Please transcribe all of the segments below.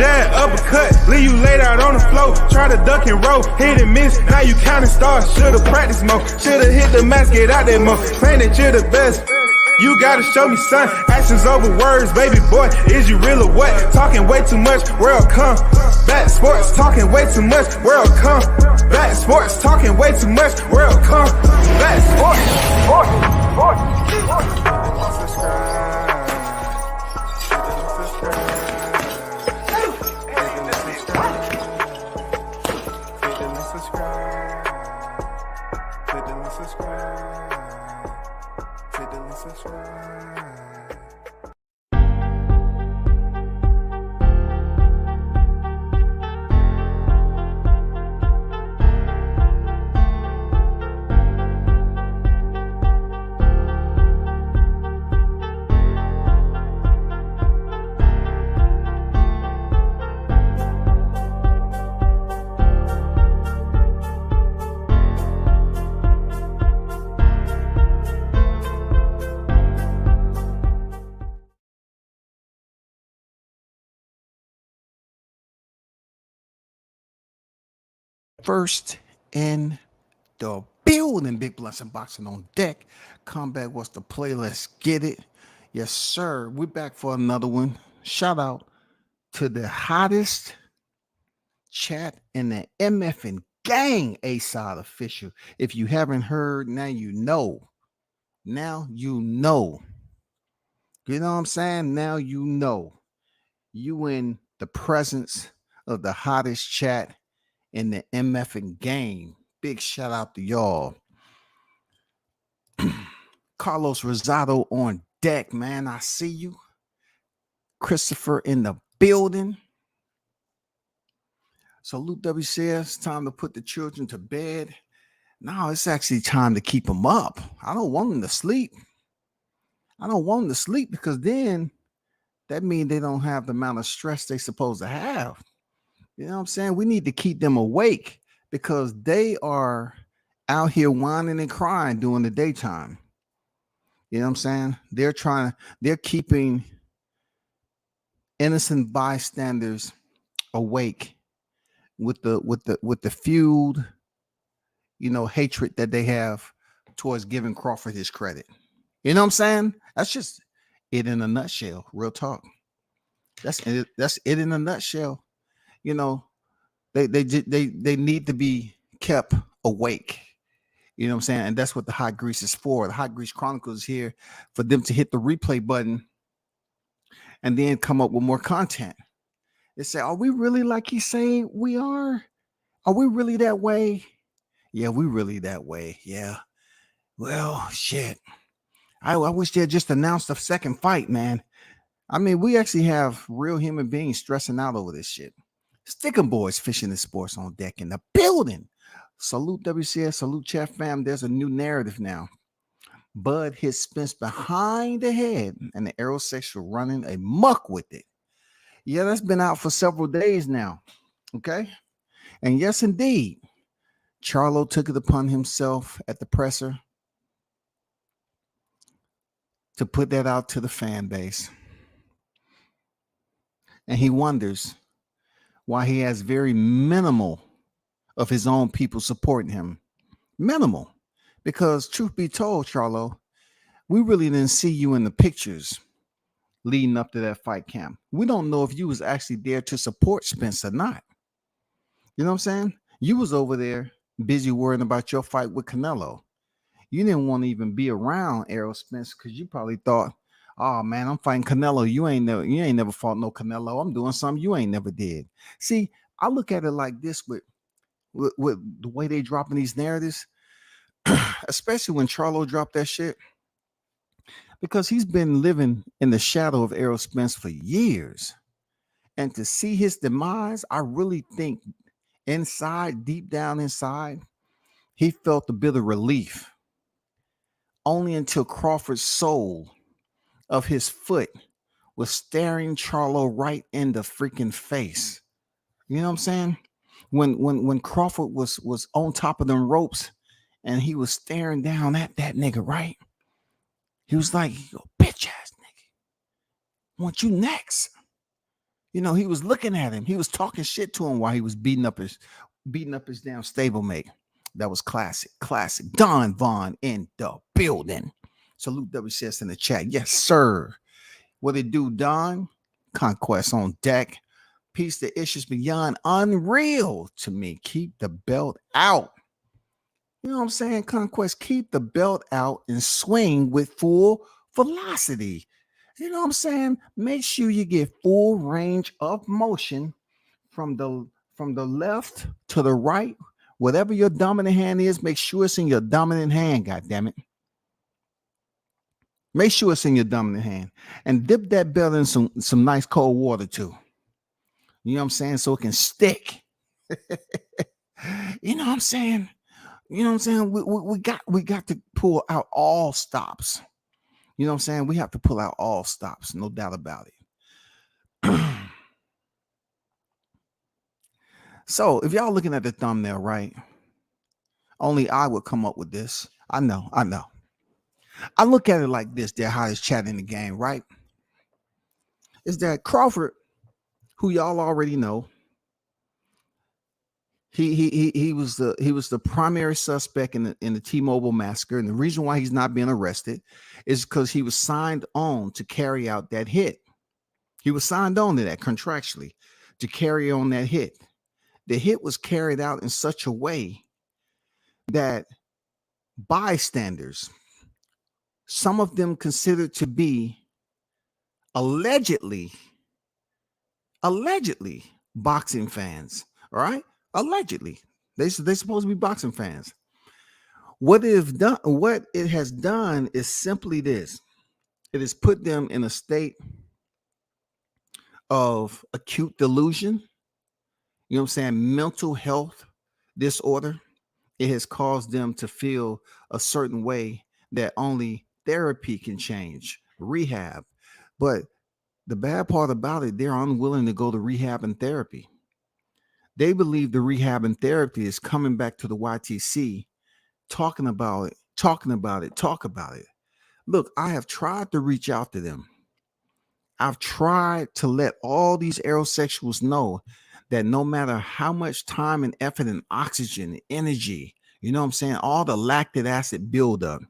jab, uppercut, leave you laid out on the floor. Try to duck and roll, hit and miss, now you counting stars. Should've practiced more, should've hit the mask, get out there more. Claim that you're the best. You gotta show me, son. Actions over words, baby boy. Is you real or what? Talking way too much, world come. Back sports, talking way too much, world come. Back sports, talking way too much, world come. Back sports. First in the building, Big Blunts and Boxing on deck. Combat What's the play? Let's get it. Yes, sir. We're back for another one. Shout out to the hottest chat in the MF and gang A-Side official. If you haven't heard, now you know. Now you know. You know what I'm saying? Now you know. You in the presence of the hottest chat in the MF and game. Big shout out to y'all. Carlos Rosado on deck, man. I see you. Christopher in the building. Salute WCS. Time to put the children to bed. No, it's actually time to keep them up. I don't want them to sleep. I don't want them to sleep because then that means they don't have the amount of stress they're supposed to have. You know what I'm saying? We need to keep them awake because they are out here whining and crying during the daytime. You know what I'm saying? They're keeping innocent bystanders awake with the feud, hatred that they have towards giving Crawford his credit. You know what I'm saying? That's just it in a nutshell. Real talk. That's it in a nutshell. They need to be kept awake. You know what I'm saying? And that's what the Hot Grease is for. The Hot Grease Chronicles is here for them to hit the replay button and then come up with more content. They say, are we really like he's saying we are? Are we really that way? Yeah, we really that way. Yeah. Well, shit. I wish they had just announced a second fight, man. I mean, we actually have real human beings stressing out over this shit. Stickin' boys fishing and sports on deck in the building. Salute WCS, salute chat fam. There's a new narrative now. Bud hit Spence behind the head and the aerosexual running amok with it. Yeah, that's been out for several days now. Okay. And yes, indeed, Charlo took it upon himself at the presser to put that out to the fan base. And he wonders why he has very minimal of his own people supporting him. Minimal. Because truth be told, Charlo, we really didn't see you in the pictures leading up to that fight camp. We don't know if you was actually there to support Spence or not. You know what I'm saying? You was over there busy worrying about your fight with Canelo. You didn't want to even be around Errol Spence because you probably thought, oh man, I'm fighting Canelo. You ain't never fought no Canelo. I'm doing something you ain't never did. See, I look at it like this with the way they dropping these narratives, especially when Charlo dropped that shit, because he's been living in the shadow of Errol Spence for years. And to see his demise, I really think deep down inside, he felt a bit of relief. Only until Crawford's sole of his foot was staring Charlo right in the freaking face. You know what I'm saying? When Crawford was on top of them ropes and he was staring down at that nigga, right? He was like, yo, bitch ass nigga, want you next. He was looking at him. He was talking shit to him while he was beating up his damn stablemate. That was classic. Don Vaughn in the building. Salute WCS in the chat. Yes, sir. What it do, Don? Conquest on deck. Piece the issues beyond unreal to me. Keep the belt out. You know what I'm saying? Conquest, keep the belt out and swing with full velocity. You know what I'm saying? Make sure you get full range of motion from the left to the right. Whatever your dominant hand is, make sure it's in your dominant hand, goddammit. Make sure it's in your dominant hand. And dip that belt in some nice cold water too. You know what I'm saying? So it can stick. You know what I'm saying? You know what I'm saying? We got to pull out all stops. You know what I'm saying? We have to pull out all stops, no doubt about it. So if y'all looking at the thumbnail, right? Only I would come up with this. I know. I look at it like this, their hottest chat in the game, right? Is that Crawford, who y'all already know, he was the primary suspect in the T-Mobile massacre, and the reason why he's not being arrested is because he was signed on to carry out that hit. He was signed on to that contractually to carry on that hit. The hit was carried out in such a way that bystanders, some of them considered to be allegedly boxing fans, all right? Allegedly. They're supposed to be boxing fans. What it has done is simply this. It has put them in a state of acute delusion. You know what I'm saying? Mental health disorder. It has caused them to feel a certain way that only therapy can change, rehab. But the bad part about it, they're unwilling to go to rehab and therapy. They believe the rehab and therapy is coming back to the YTC, talking about it. Look, I have tried to reach out to them. I've tried to let all these aerosexuals know that no matter how much time and effort and oxygen, energy, you know what I'm saying, all the lactic acid buildup,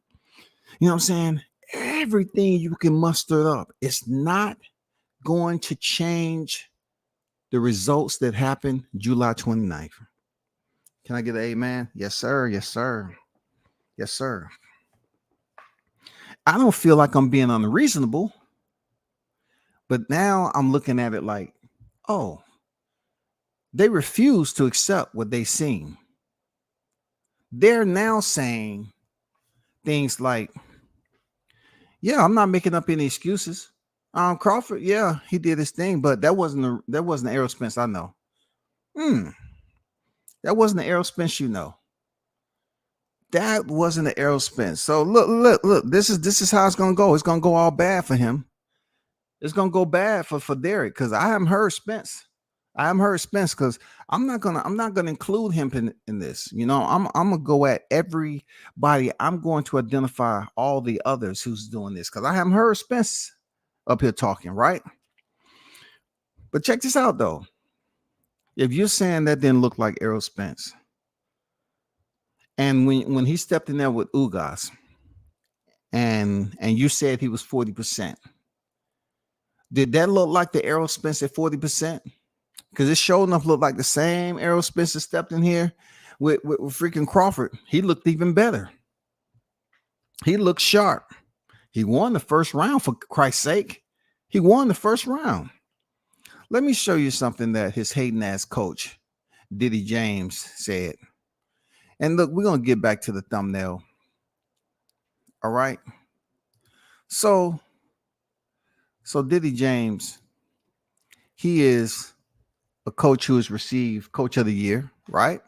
you know what I'm saying, everything you can muster up, it's not going to change the results that happened July 29th. Can I get an amen? Yes, sir. Yes, sir. Yes, sir. I don't feel like I'm being unreasonable, but now I'm looking at it like, oh, they refuse to accept what they seen. They're now saying things like, yeah, I'm not making up any excuses. Crawford, yeah, he did his thing, but that wasn't Errol Spence, I know. That wasn't the Errol Spence, you know. That wasn't the Errol Spence. So look. This is how it's gonna go. It's gonna go all bad for him. It's gonna go bad for Derrick, because I haven't heard Spence. Because I'm not gonna include him in this. You know, I'm gonna go at everybody. I'm going to identify all the others who's doing this, because I haven't heard Spence up here talking, right? But check this out though. If you're saying that didn't look like Errol Spence, and when he stepped in there with Ugas, and you said he was 40%, did that look like the Errol Spence at 40%? Because it sure enough looked like the same Errol Spence that stepped in here with freaking Crawford. He looked even better. He looked sharp. He won the first round, for Christ's sake. He won the first round. Let me show you something that his hating ass coach, Diddy James, said. And look, we're going to get back to the thumbnail. All right. So Diddy James, he is a coach who has received Coach of the Year, right?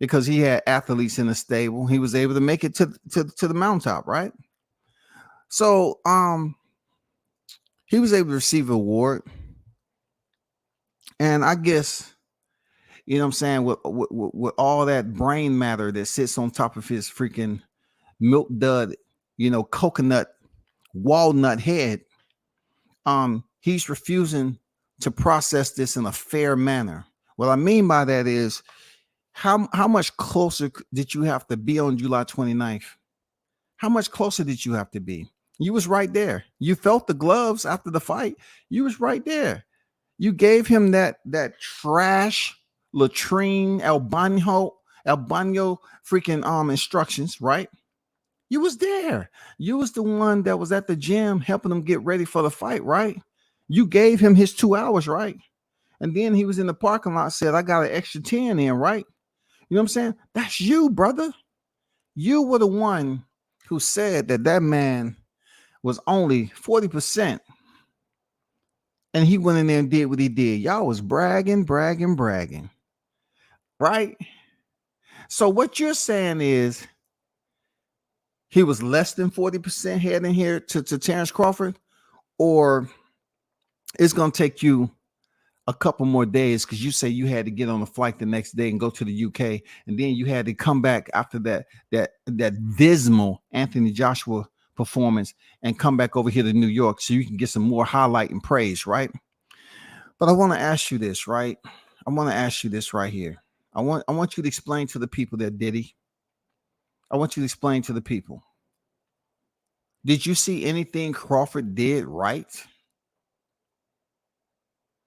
Because he had athletes in the stable. He was able to make it to the mountaintop, right? So he was able to receive an award. And I guess, you know what I'm saying, with all that brain matter that sits on top of his freaking milk dud, you know, coconut, walnut head, he's refusing to process this in a fair manner. What I mean by that is how much closer did you have to be on July 29th? How much closer did you have to be? You was right there. You felt the gloves after the fight. You was right there. You gave him that trash latrine albano freaking instructions, right? You was there. You was the one that was at the gym helping him get ready for the fight, right? You gave him his 2 hours, right? And then he was in the parking lot, said, I got an extra 10 in, right? You know what I'm saying? That's you, brother. You were the one who said that man was only 40%. And he went in there and did what he did. Y'all was bragging. Right? So what you're saying is he was less than 40% heading here to Terrence Crawford, or it's going to take you a couple more days because you say you had to get on a flight the next day and go to the UK, and then you had to come back after that dismal Anthony Joshua performance and come back over here to New York so you can get some more highlight and praise, right? But I want to ask you this, right? I want to ask you this right here. I want you to explain to the people that Diddy. I want you to explain to the people. Did you see anything Crawford did right?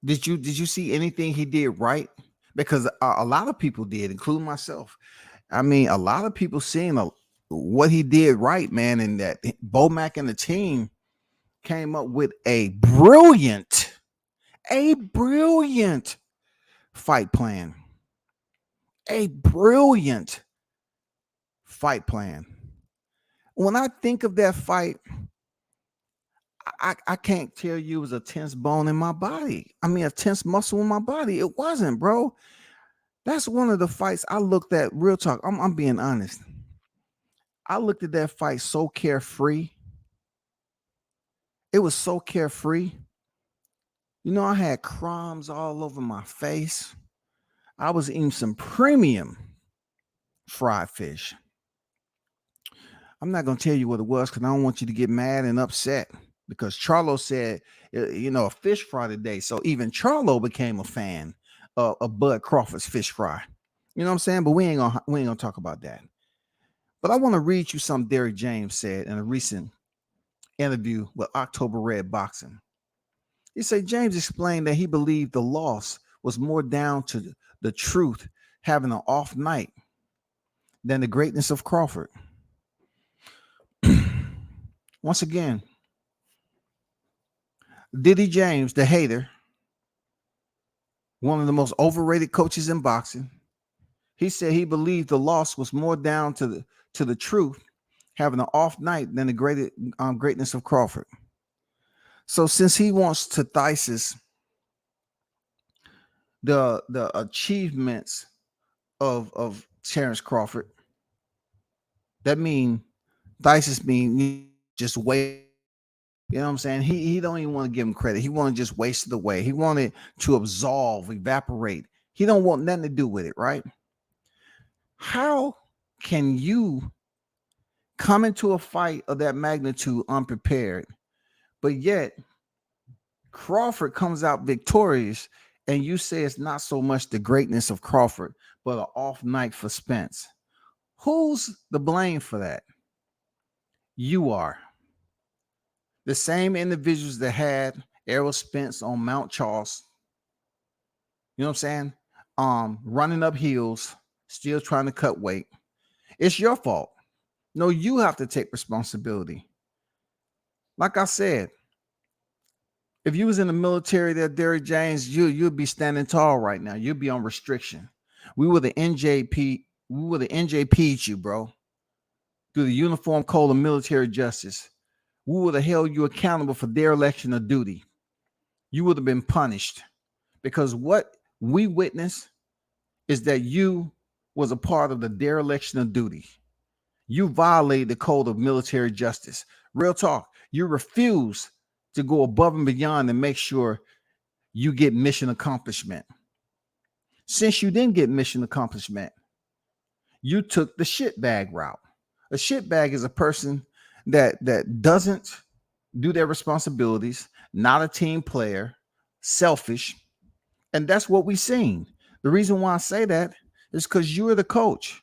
Did you see anything he did right? Because a lot of people did, including myself. I mean, a lot of people seeing what he did right, man, and that Bomac and the team came up with a brilliant fight plan. A brilliant fight plan. When I think of that fight, I can't tell you it was a tense bone in my body. I mean, a tense muscle in my body. It wasn't, bro. That's one of the fights I looked at. Real talk. I'm being honest. I looked at that fight so carefree. It was so carefree. You know, I had crumbs all over my face. I was eating some premium fried fish. I'm not going to tell you what it was because I don't want you to get mad and upset, because Charlo said, you know, a fish fry today. So even Charlo became a fan of Bud Crawford's fish fry. You know what I'm saying? But we ain't gonna talk about that. But I want to read you something Derrick James said in a recent interview with October Red Boxing. He said James explained that he believed the loss was more down to the truth having an off night than the greatness of Crawford. Once again, Diddy James, the hater, one of the most overrated coaches in boxing, he said he believed the loss was more down to the truth having an off night than the greatness of Crawford. So since he wants to thesis the achievements of Terrence Crawford, that mean thesis mean just wait. You know what I'm saying? He don't even want to give him credit. He want to just waste it away. He wanted to absolve, evaporate. He don't want nothing to do with it, right? How can you come into a fight of that magnitude unprepared, but yet Crawford comes out victorious, and you say it's not so much the greatness of Crawford, but an off night for Spence? Who's the blame for that? You are. The same individuals that had Errol Spence on Mount Charles, you know what I'm saying? Running up hills, still trying to cut weight. It's your fault. No, you have to take responsibility. Like I said, if you was in the military there, Derrick James, you'd be standing tall right now. You'd be on restriction. We were the NJP'd you, bro, through the Uniform Code of Military Justice. We would have held you accountable for dereliction of duty. You would have been punished, because what we witnessed is that you was a part of the dereliction of duty. You violated the code of military justice. Real talk. You refuse to go above and beyond and make sure you get mission accomplishment. Since you didn't get mission accomplishment, you took the shitbag route. A shitbag is a person that doesn't do their responsibilities, not a team player, selfish, and that's what we seen. The reason why I say that is because you're the coach.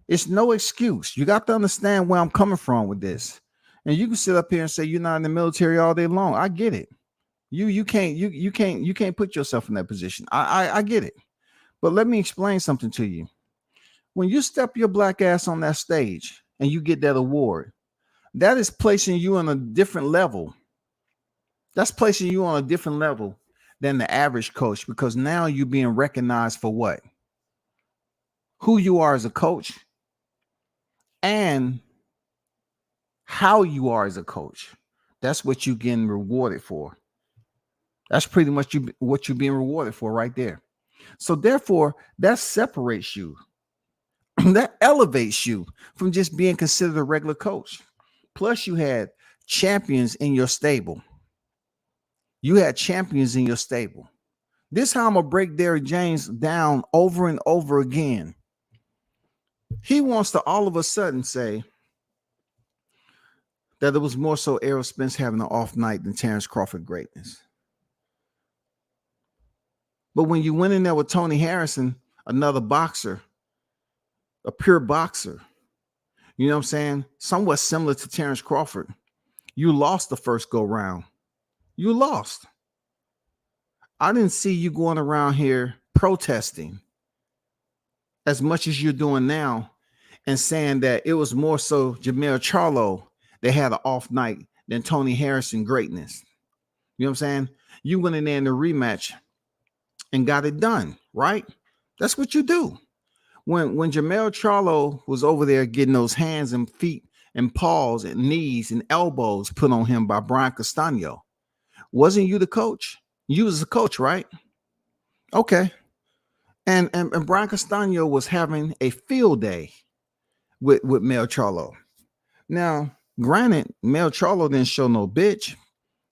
It's no excuse. You got to understand where I'm coming from with this. And you can sit up here and say you're not in the military all day long. I get it. You can't put yourself in that position. I get it. But let me explain something to you. When you step your black ass on that stage and you get that award, that is placing you on a different level. That's placing you on a different level than the average coach, because now you're being recognized for what? Who you are as a coach and how you are as a coach. That's what you're getting rewarded for. That's pretty much what you're being rewarded for right there. So therefore, that separates you. That elevates you from just being considered a regular coach. Plus, you had champions in your stable. You had champions in your stable. This is how I'm going to break Derrick James down over and over again. He wants to all of a sudden say that it was more so Errol Spence having an off night than Terrence Crawford greatness. But when you went in there with Tony Harrison, another boxer, a pure boxer, you know what I'm saying? Somewhat similar to Terrence Crawford. You lost the first go round. You lost. I didn't see you going around here protesting as much as you're doing now and saying that it was more so Jermell Charlo that had an off night than Tony Harrison greatness. You know what I'm saying? You went in there in the rematch and got it done, right? That's what you do. When Jermell Charlo was over there getting those hands and feet and paws and knees and elbows put on him by Brian Castano, wasn't you the coach? You was the coach, right? Okay. And Brian Castano was having a field day with Mel Charlo. Now, granted, Mel Charlo didn't show no bitch.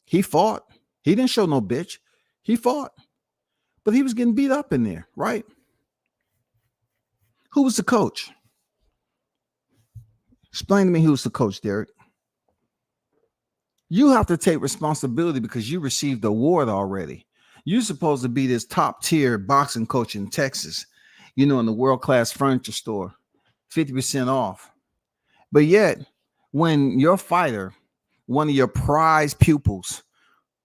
He fought. He didn't show no bitch. He fought. But he was getting beat up in there, right? Who was the coach? Explain to me who's the coach, Derrick. You have to take responsibility because you received the award already. You're supposed to be this top tier boxing coach in Texas, you know, in the world-class furniture store, 50% off. But yet, when your fighter, one of your prize pupils,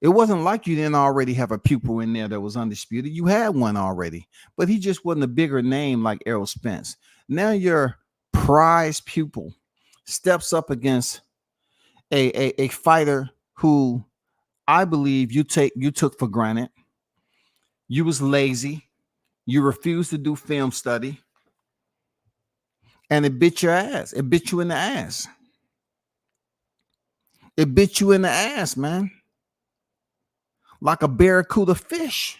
it wasn't like you didn't already have a pupil in there that was undisputed. You had one already, but he just wasn't a bigger name like Errol Spence. Now your prize pupil steps up against a fighter who I believe you took for granted. You was lazy. You refused to do film study. And it bit your ass. It bit you in the ass. It bit you in the ass, man. Like a barracuda fish.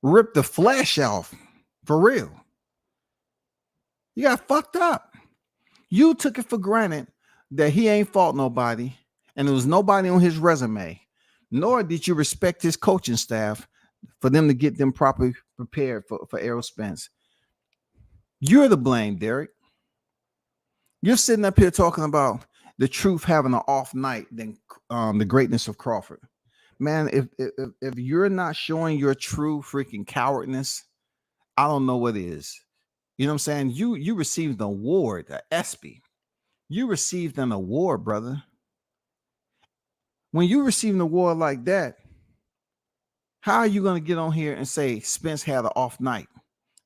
Ripped the flesh off. For real. You got fucked up. You took it for granted that he ain't fought nobody and there was nobody on his resume, nor did you respect his coaching staff for them to get them properly prepared for Errol Spence. You're the blame, Derrick. You're sitting up here talking about the truth having an off night than the greatness of Crawford. Man, if you're not showing your true freaking cowardness, I don't know what is. You know what I'm saying? You received an award, an ESPY. You received an award, brother. When you receive an award like that, how are you going to get on here and say Spence had an off night?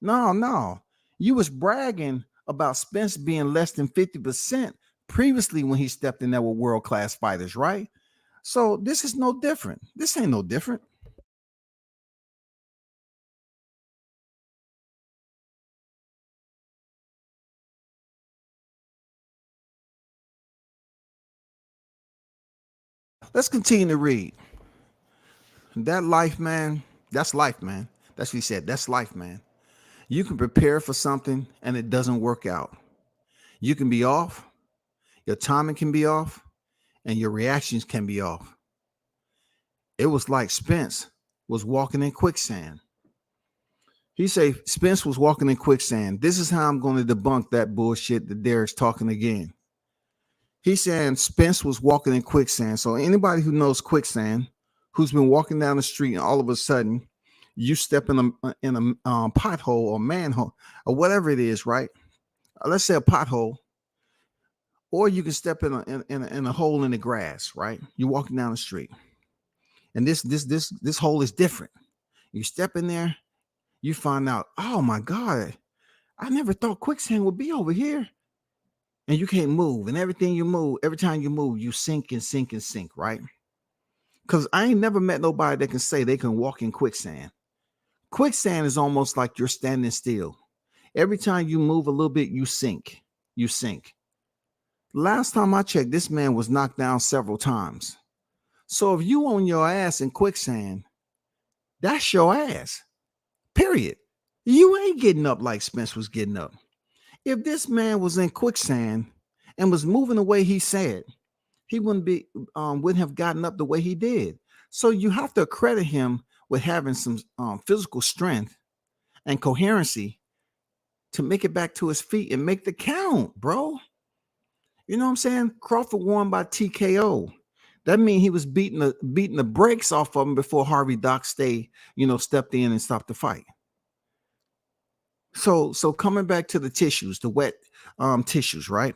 No. You was bragging about Spence being less than 50% previously when he stepped in there with world-class fighters, right? So this is no different. This ain't no different. Let's continue to read. That life, man, that's life, man. That's what he said. That's life, man. You can prepare for something and it doesn't work out. You can be off. Your timing can be off and your reactions can be off. It was like Spence was walking in quicksand. He say Spence was walking in quicksand. This is how I'm going to debunk that bullshit that Derrick's talking again. He's saying Spence was walking in quicksand. So anybody who knows quicksand, who's been walking down the street and all of a sudden you step in a pothole or manhole or whatever it is, right? Let's say a pothole, or you can step in a hole in the grass, right? You're walking down the street, and this hole is different. You step in there, you find out, oh my God, I never thought quicksand would be over here. And you can't move, and everything you move, every time you move, you sink and sink and sink, right? Because I ain't never met nobody that can say they can walk in quicksand. Quicksand is almost like you're standing still. Every time you move a little bit, you sink. You sink. Last time I checked, this man was knocked down several times. So if you on your ass in quicksand, that's your ass. Period. You ain't getting up like Spence was getting up. If this man was in quicksand and was moving the way he said, he wouldn't have gotten up the way he did. So you have to credit him with having some physical strength and coherency to make it back to his feet and make the count, bro. You know what I'm saying? Crawford won by TKO. That means he was beating the brakes off of him before Harvey Dock stepped in and stopped the fight. So coming back to the tissues, the wet tissues, right?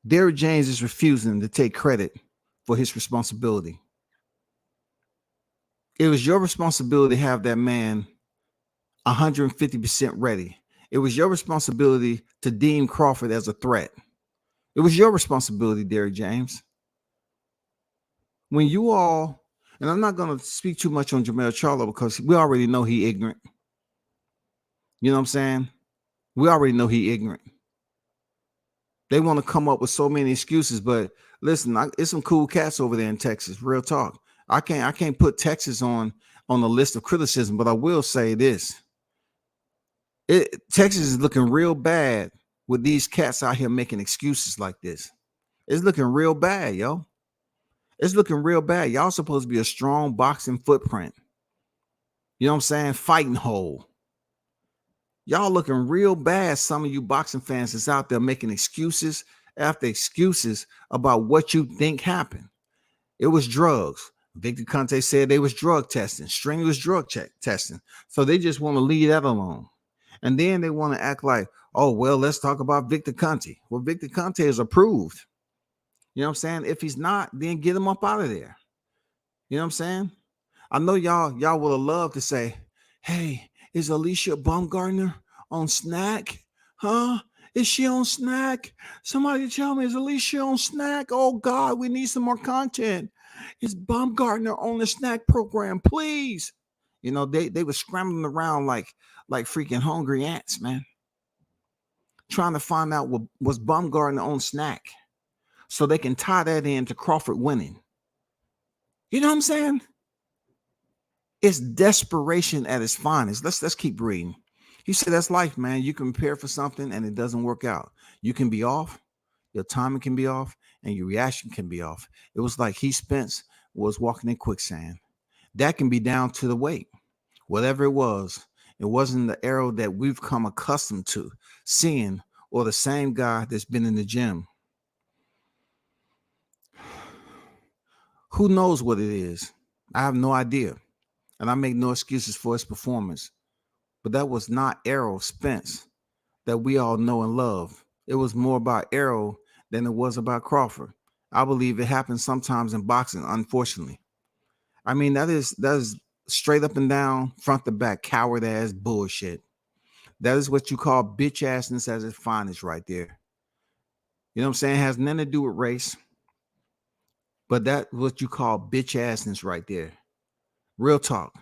Derrick James is refusing to take credit for his responsibility. It was your responsibility to have that man 150% ready. It was your responsibility to deem Crawford as a threat. It was your responsibility, Derrick James. When you all, and I'm not going to speak too much on Jermell Charlo because we already know he ignorant. You know what I'm saying? We already know he ignorant. They want to come up with so many excuses, but listen, it's some cool cats over there in Texas. Real talk. I can't put Texas on the list of criticism, but I will say this. Texas is looking real bad with these cats out here making excuses like this. It's looking real bad, yo. It's looking real bad. Y'all supposed to be a strong boxing footprint. You know what I'm saying? Fighting hole. Y'all looking real bad. Some of you boxing fans is out there making excuses after excuses about what you think happened. It was drugs. Victor Conte said they was drug testing. String was drug testing. So they just want to leave that alone. And then they want to act like, oh, well, let's talk about Victor Conte. Well, Victor Conte is approved. You know what I'm saying? If he's not, then get him up out of there. You know what I'm saying? I know y'all would have loved to say, hey, is Alicia Baumgartner on snack? Huh? Is she on snack? Somebody tell me, is Alicia on snack? Oh, God, we need some more content. Is Baumgartner on the snack program? Please. You know, they were scrambling around like freaking hungry ants, man. Trying to find out what was Baumgartner on snack so they can tie that into Crawford winning. You know what I'm saying? It's desperation at its finest. Let's keep reading. He said, that's life, man. You can prepare for something and it doesn't work out. You can be off, your timing can be off, and your reaction can be off. It was like Spence was walking in quicksand. That can be down to the weight. Whatever it wasn't the arrow that we've come accustomed to seeing, or the same guy that's been in the gym. Who knows what it is? I have no idea. And I make no excuses for his performance. But that was not Errol Spence that we all know and love. It was more about Errol than it was about Crawford. I believe it happens sometimes in boxing, unfortunately. I mean, that is straight up and down, front to back, coward ass bullshit. That is what you call bitch assness as its finest right there. You know what I'm saying? It has nothing to do with race. But that's what you call bitch assness right there. Real talk.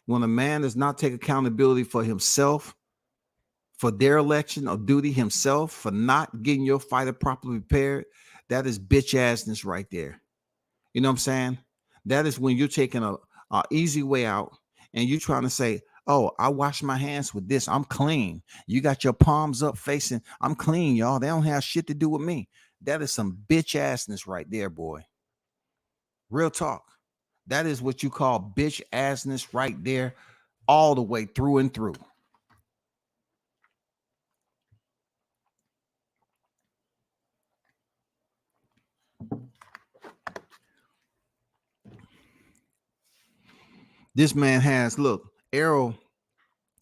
When a man does not take accountability for himself, for their election or duty himself, for not getting your fighter properly prepared, that is bitch assness right there. You know what I'm saying? That is when you're taking a easy way out and you're trying to say, oh, I wash my hands with this. I'm clean. You got your palms up facing. I'm clean, y'all. They don't have shit to do with me. That is some bitch assness right there, boy. Real talk. That is what you call bitch assness right there, all the way through and through. This man has, look, Errol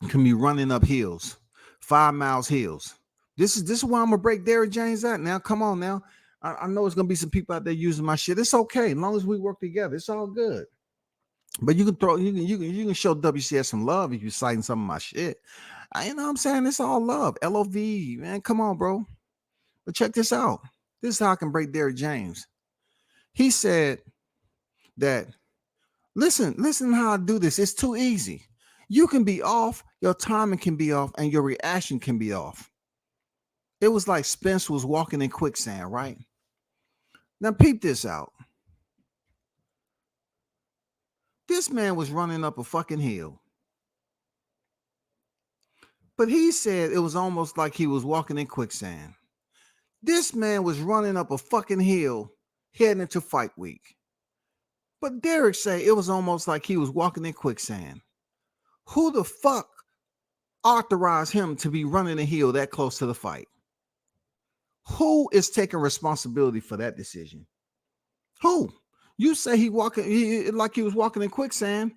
can be running up hills, 5 miles hills. This is why I'm gonna break Derrick James at. Now, come on now. I know it's gonna be some people out there using my shit. It's okay, as long as we work together. It's all good. But you can show WCS some love if you're citing some of my shit. You know what I'm saying? It's all love. LOV, man. Come on, bro. But check this out. This is how I can break Derrick James. He said that, listen how I do this. It's too easy. You can be off, your timing can be off, and your reaction can be off. It was like Spence was walking in quicksand, right? Now peep this out. This man was running up a fucking hill. But he said it was almost like he was walking in quicksand. This man was running up a fucking hill heading into fight week. But Derrick said it was almost like he was walking in quicksand. Who the fuck authorized him to be running a hill that close to the fight? Who is taking responsibility for that decision? Who? You say he was walking in quicksand.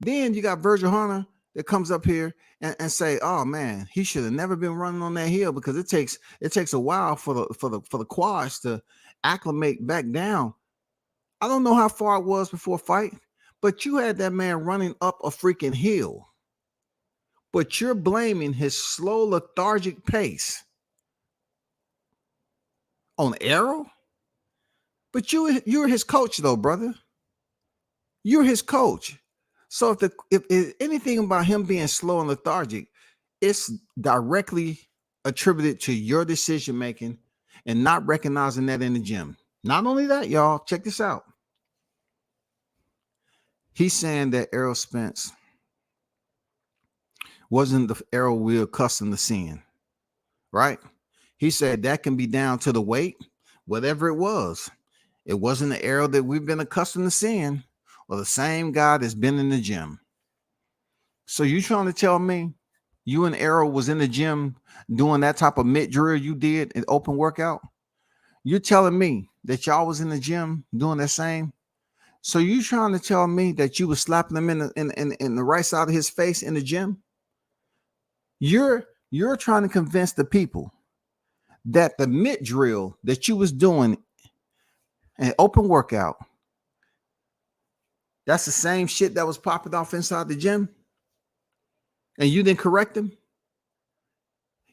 Then you got Virgil Hunter that comes up here and say, "Oh man, he should have never been running on that hill because it takes a while for the quads to acclimate back down." I don't know how far it was before fight, but you had that man running up a freaking hill. But you're blaming his slow, lethargic pace on Errol. But you're his coach, though, brother. You're his coach. So if anything about him being slow and lethargic, it's directly attributed to your decision making and not recognizing that in the gym. Not only that, y'all, check this out. He's saying that Errol Spence wasn't the Errol we're accustomed to seeing, right? He said that can be down to the weight, whatever it was. It wasn't the Errol that we've been accustomed to seeing, or the same guy that's been in the gym. So you trying to tell me you and Errol was in the gym doing that type of mid drill you did in open workout? You're telling me that y'all was in the gym doing the same? So you trying to tell me that you was slapping him in the right side of his face in the gym? You're trying to convince the people that the mid drill that you was doing an open workout, that's the same shit that was popping off inside the gym, and you didn't correct him?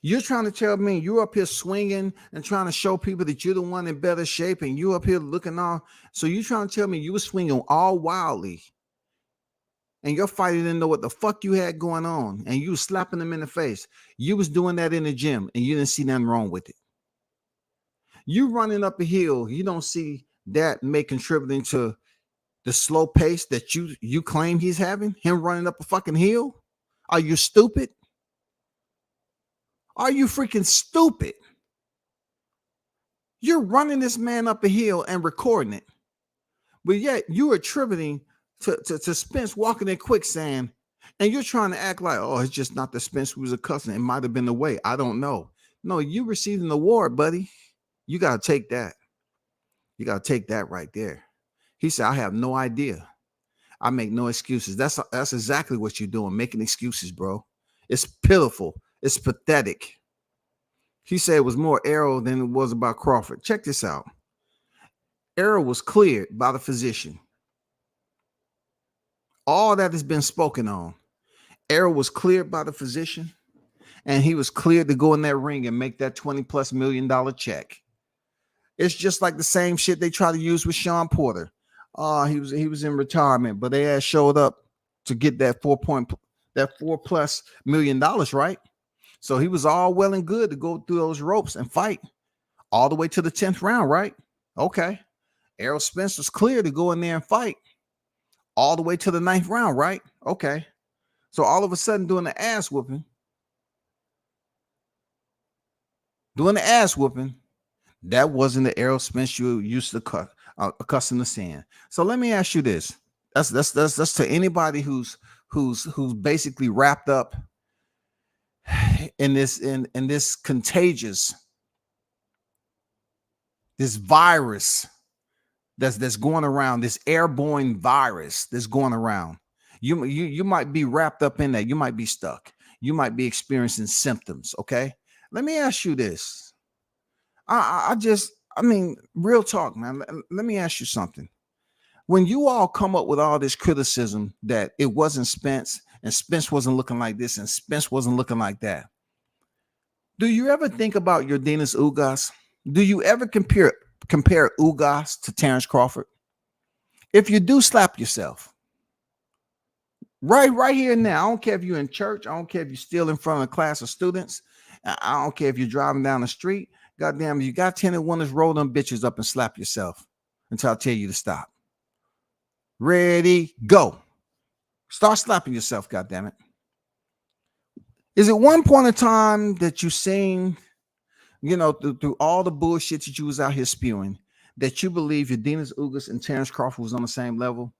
You're trying to tell me you up here swinging and trying to show people that you're the one in better shape, and you up here looking all. So you trying to tell me you were swinging all wildly, and your fighter didn't know what the fuck you had going on, and you was slapping them in the face. You was doing that in the gym, and you didn't see nothing wrong with it. You running up a hill, you don't see that may contributing to the slow pace that you claim he's having, him running up a fucking hill? Are you stupid? Are you freaking stupid? You're running this man up a hill and recording it, but yet you're attributing to Spence walking in quicksand, and you're trying to act like, oh, it's just not the Spence who was accustomed. It might have been the way. I don't know. No, you received an award, buddy. You got to take that. You got to take that right there. He said, I have no idea. I make no excuses. That's exactly what you're doing, making excuses, bro. It's pitiful. It's pathetic. He said it was more Errol than it was about Crawford. Check this out. Errol was cleared by the physician. All that has been spoken on. Errol was cleared by the physician, and he was cleared to go in that ring and make that $20+ million check. It's just like the same shit they try to use with Sean Porter. He was in retirement, but they had showed up to get that $4+ million, right? So he was all well and good to go through those ropes and fight all the way to the 10th round, right? Okay. Errol Spence was clear to go in there and fight all the way to the 9th round, right? Okay. So all of a sudden doing the ass whooping, that wasn't the Errol Spence you used to accustomed to seeing. So let me ask you this. That's to anybody who's basically wrapped up in this contagious, this virus that's going around, this airborne virus that's going around. You might be wrapped up in that. You might be stuck. You might be experiencing symptoms. Okay. Let me ask you this. I mean, real talk, man. Let me ask you something. When you all come up with all this criticism that it wasn't Spence and Spence wasn't looking like this and Spence wasn't looking like that, do you ever think about your Dennis Ugas? Do you ever compare Ugas to Terrence Crawford? If you do, slap yourself. Right here now. I don't care if you're in church. I don't care if you're still in front of a class of students. I don't care if you're driving down the street. Goddamn, you got 10 and 1, roll them bitches up and slap yourself until I tell you to stop. Ready, go. Start slapping yourself, goddammit. Is it one point in time that you seen, through all the bullshit that you was out here spewing, that you believe your Dennis Ugas and Terrence Crawford was on the same level?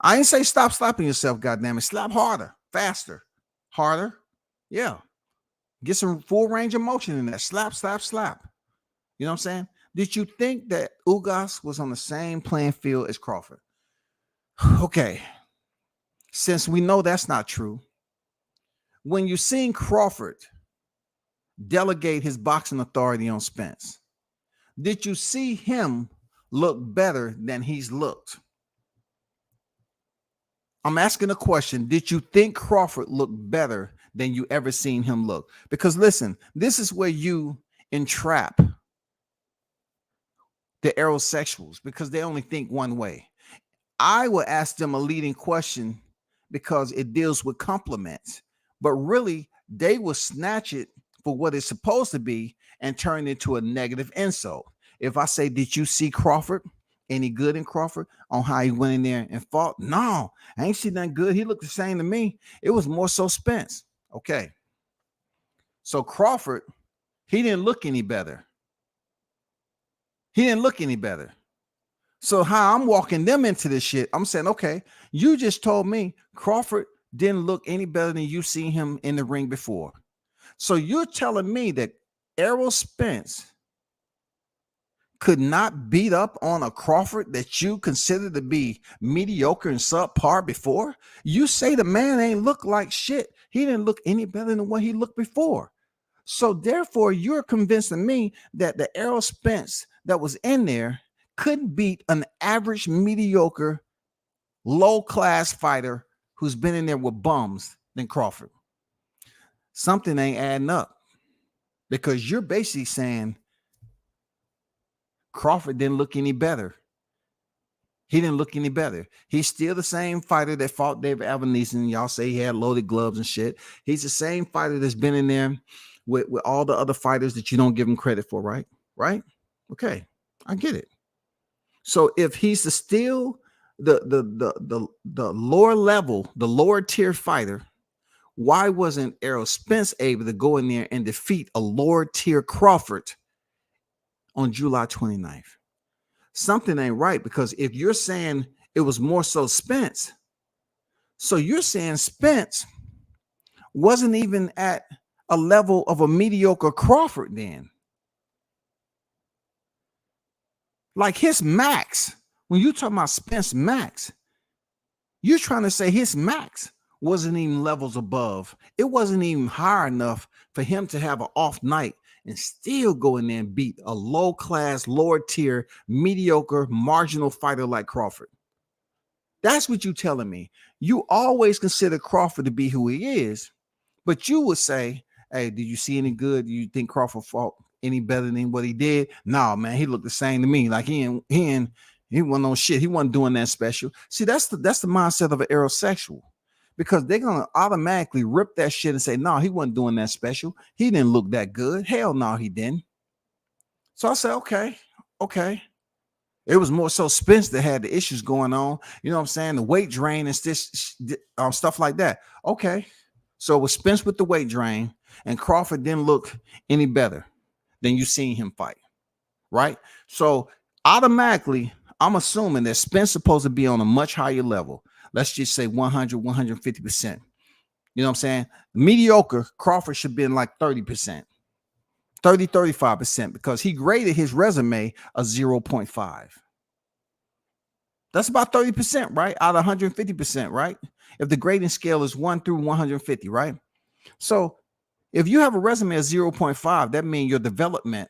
I ain't say stop slapping yourself, goddammit. Slap harder, faster, harder. Yeah. Get some full range of motion in that. Slap, slap, slap. You know what I'm saying? Did you think that Ugas was on the same playing field as Crawford? Okay. Since we know that's not true, when you seen Crawford delegate his boxing authority on Spence, did you see him look better than he's looked? I'm asking a question. Did you think Crawford looked better than you ever seen him look? Because listen, this is where you entrap the aerosexuals, because they only think one way. I will ask them a leading question because it deals with compliments, but really they will snatch it for what it's supposed to be and turn it into a negative insult. If I say, did you see Crawford? Any good in Crawford on how he went in there and fought? No, I ain't seen nothing good. He looked the same to me. It was more so Spence. Okay. So Crawford, he didn't look any better. He didn't look any better. So how I'm walking them into this shit, I'm saying, okay, you just told me Crawford didn't look any better than you seen him in the ring before. So you're telling me that Errol Spence could not beat up on a Crawford that you consider to be mediocre and subpar before? You say the man ain't look like shit. He didn't look any better than what he looked before. So therefore, you're convincing me that the Errol Spence that was in there couldn't beat an average, mediocre, low-class fighter who's been in there with bums than Crawford. Something ain't adding up, because you're basically saying Crawford didn't look any better. He didn't look any better. He's still the same fighter that fought David Albanese. Y'all say he had loaded gloves and shit. He's the same fighter that's been in there with all the other fighters that you don't give him credit for, right? Right? Okay, I get it. So if he's still the lower level, the lower tier fighter, why wasn't Errol Spence able to go in there and defeat a lower tier Crawford on July 29th? Something ain't right, because if you're saying it was more so Spence, so you're saying Spence wasn't even at a level of a mediocre Crawford then. Like his max, when you talk about Spence max, you're trying to say his max wasn't even levels above. It wasn't even high enough for him to have an off night and still go in there and beat a low-class, lower-tier, mediocre, marginal fighter like Crawford. That's what you're telling me. You always consider Crawford to be who he is, but you would say, hey, did you see any good? Do you think Crawford fought any better than what he did? No, man, he looked the same to me. Like he wasn't on shit. He wasn't doing that special. See, that's the mindset of an aerosexual, because they're gonna automatically rip that shit and say, no, he wasn't doing that special. He didn't look that good. Hell no, he didn't. So I said, okay. It was more so Spence that had the issues going on. You know what I'm saying? The weight drain and stuff like that. Okay. So it was Spence with the weight drain, and Crawford didn't look any better than you seen him fight, right? So automatically, I'm assuming that Spence supposed to be on a much higher level. Let's just say 100, 150%. You know what I'm saying? Mediocre, Crawford should be in like 30%, 30, 35%, because he graded his resume a 0.5. That's about 30%, right? Out of 150%, right? If the grading scale is 1 through 150, right? So if you have a resume of 0.5, that means your development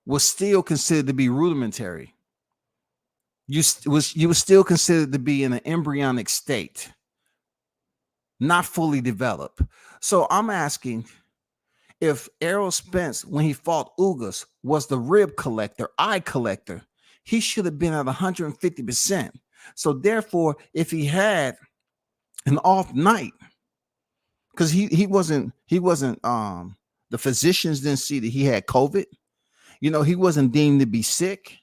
was still considered to be rudimentary. You were still considered to be in an embryonic state, not fully developed. So I'm asking, if Errol Spence, when he fought Ugas, was the rib collector, eye collector, he should have been at 150%. So therefore, if he had an off night, because he wasn't the physicians didn't see that he had COVID. He wasn't deemed to be sick,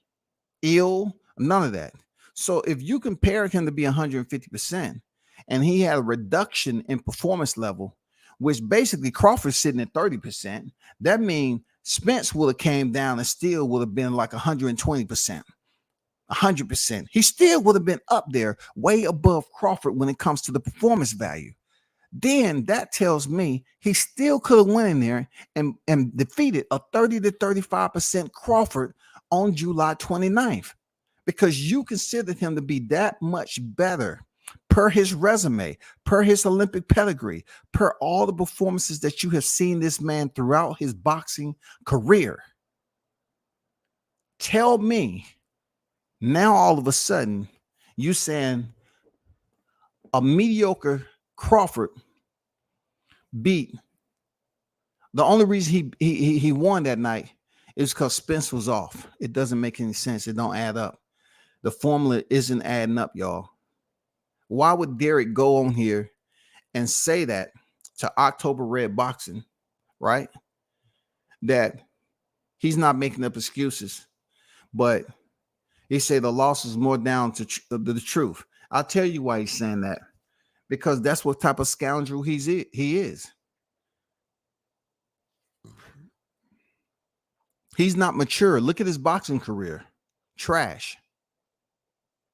ill, none of that. So if you compared him to be 150% and he had a reduction in performance level, which basically Crawford's sitting at 30%, that means Spence would have came down and still would have been like 120%, 100%. He still would have been up there way above Crawford when it comes to the performance value. Then that tells me he still could have went in there and defeated a 30 to 35% Crawford on July 29th, because you considered him to be that much better per his resume, per his Olympic pedigree, per all the performances that you have seen this man throughout his boxing career. Tell me now all of a sudden you saying a mediocre Crawford beat. The only reason he won that night is because Spence was off. It doesn't make any sense. It don't add up. The formula isn't adding up, y'all. Why would Derrick go on here and say that to October Red Boxing, right? That he's not making up excuses, but he said the loss is more down to the truth. I'll tell you why he's saying that. Because that's what type of scoundrel he is. He's not mature. Look at his boxing career. Trash.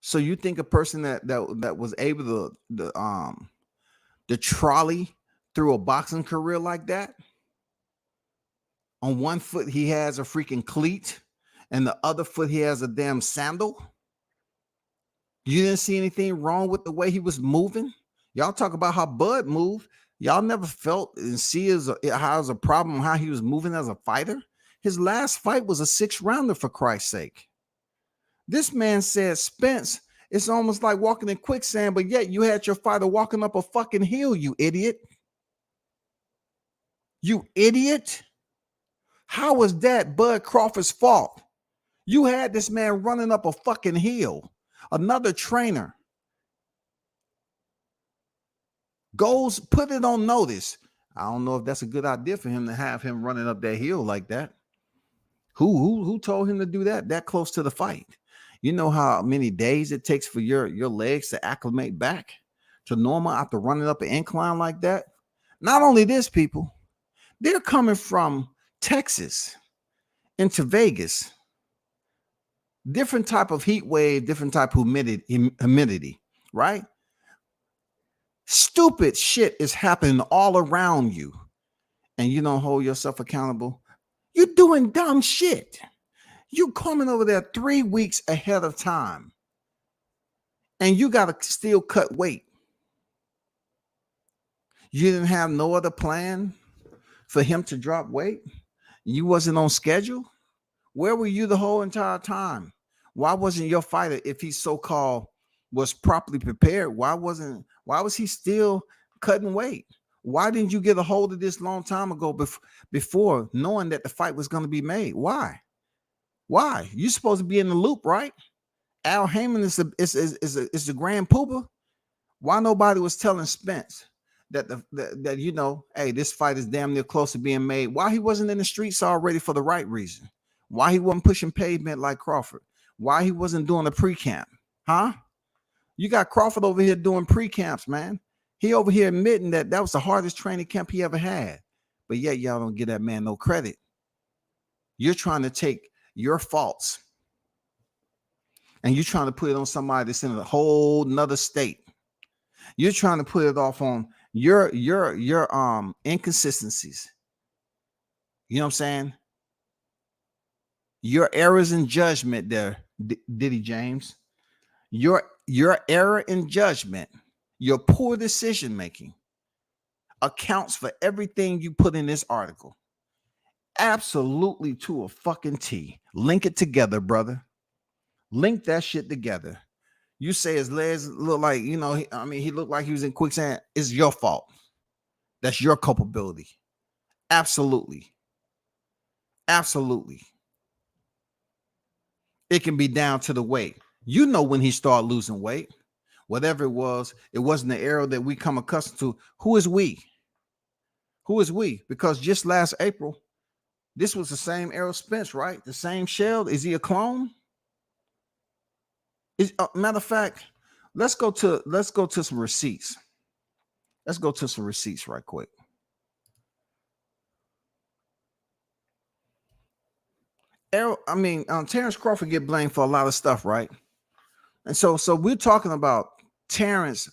So you think a person that was able to trolley through a boxing career like that? On one foot he has a freaking cleat, and the other foot he has a damn sandal. You didn't see anything wrong with the way he was moving? Y'all talk about how Bud moved. Y'all never felt and see how was a problem how he was moving as a fighter. His last fight was a 6-rounder, for Christ's sake. This man said Spence, it's almost like walking in quicksand, but yet you had your fighter walking up a fucking hill, you idiot. You idiot. How was that Bud Crawford's fault? You had this man running up a fucking hill. Another trainer goes, put it on notice. I don't know if that's a good idea for him to have him running up that hill like that. Who told him to do that close to the fight? You know how many days it takes for your legs to acclimate back to normal after running up an incline like that? Not only this, people, they're coming from Texas into Vegas. Different type of heat wave, different type of humidity, right? Stupid shit is happening all around you, and you don't hold yourself accountable. You're doing dumb shit. You coming over there 3 weeks ahead of time, and you got to still cut weight. You didn't have no other plan for him to drop weight. You wasn't on schedule. Where were you the whole entire time? Why wasn't your fighter, if he so-called was properly prepared, why was he still cutting weight? Why didn't you get a hold of this long time ago before knowing that the fight was going to be made? Why? You're supposed to be in the loop, right? Al Heyman is the grand pooper. Why nobody was telling Spence that you know, hey, this fight is damn near close to being made? Why he wasn't in the streets already for the right reason? Why he wasn't pushing pavement like Crawford? Why he wasn't doing a pre-camp? Huh? You got Crawford over here doing pre-camps, man. He over here admitting that was the hardest training camp he ever had. But yet y'all don't give that man no credit. You're trying to take your faults and you're trying to put it on somebody that's in a whole nother state. You're trying to put it off on your inconsistencies. You know what I'm saying? Your errors in judgment there, Diddy James. Your error in judgment, your poor decision making accounts for everything you put in this article. Absolutely to a fucking T. Link it together, brother. Link that shit together. You say his legs look like, he looked like he was in quicksand. It's your fault. That's your culpability. Absolutely. Absolutely. It can be down to the weight. You know when he started losing weight. Whatever it wasn't the era that we come accustomed to. Who is we? Who is we? Because just last April, this was the same Errol Spence, right? The same shell. Is he a clone? Matter of fact, let's go to some receipts. Let's go to some receipts right quick. Terrence Crawford get blamed for a lot of stuff, right? And so we're talking about Terrence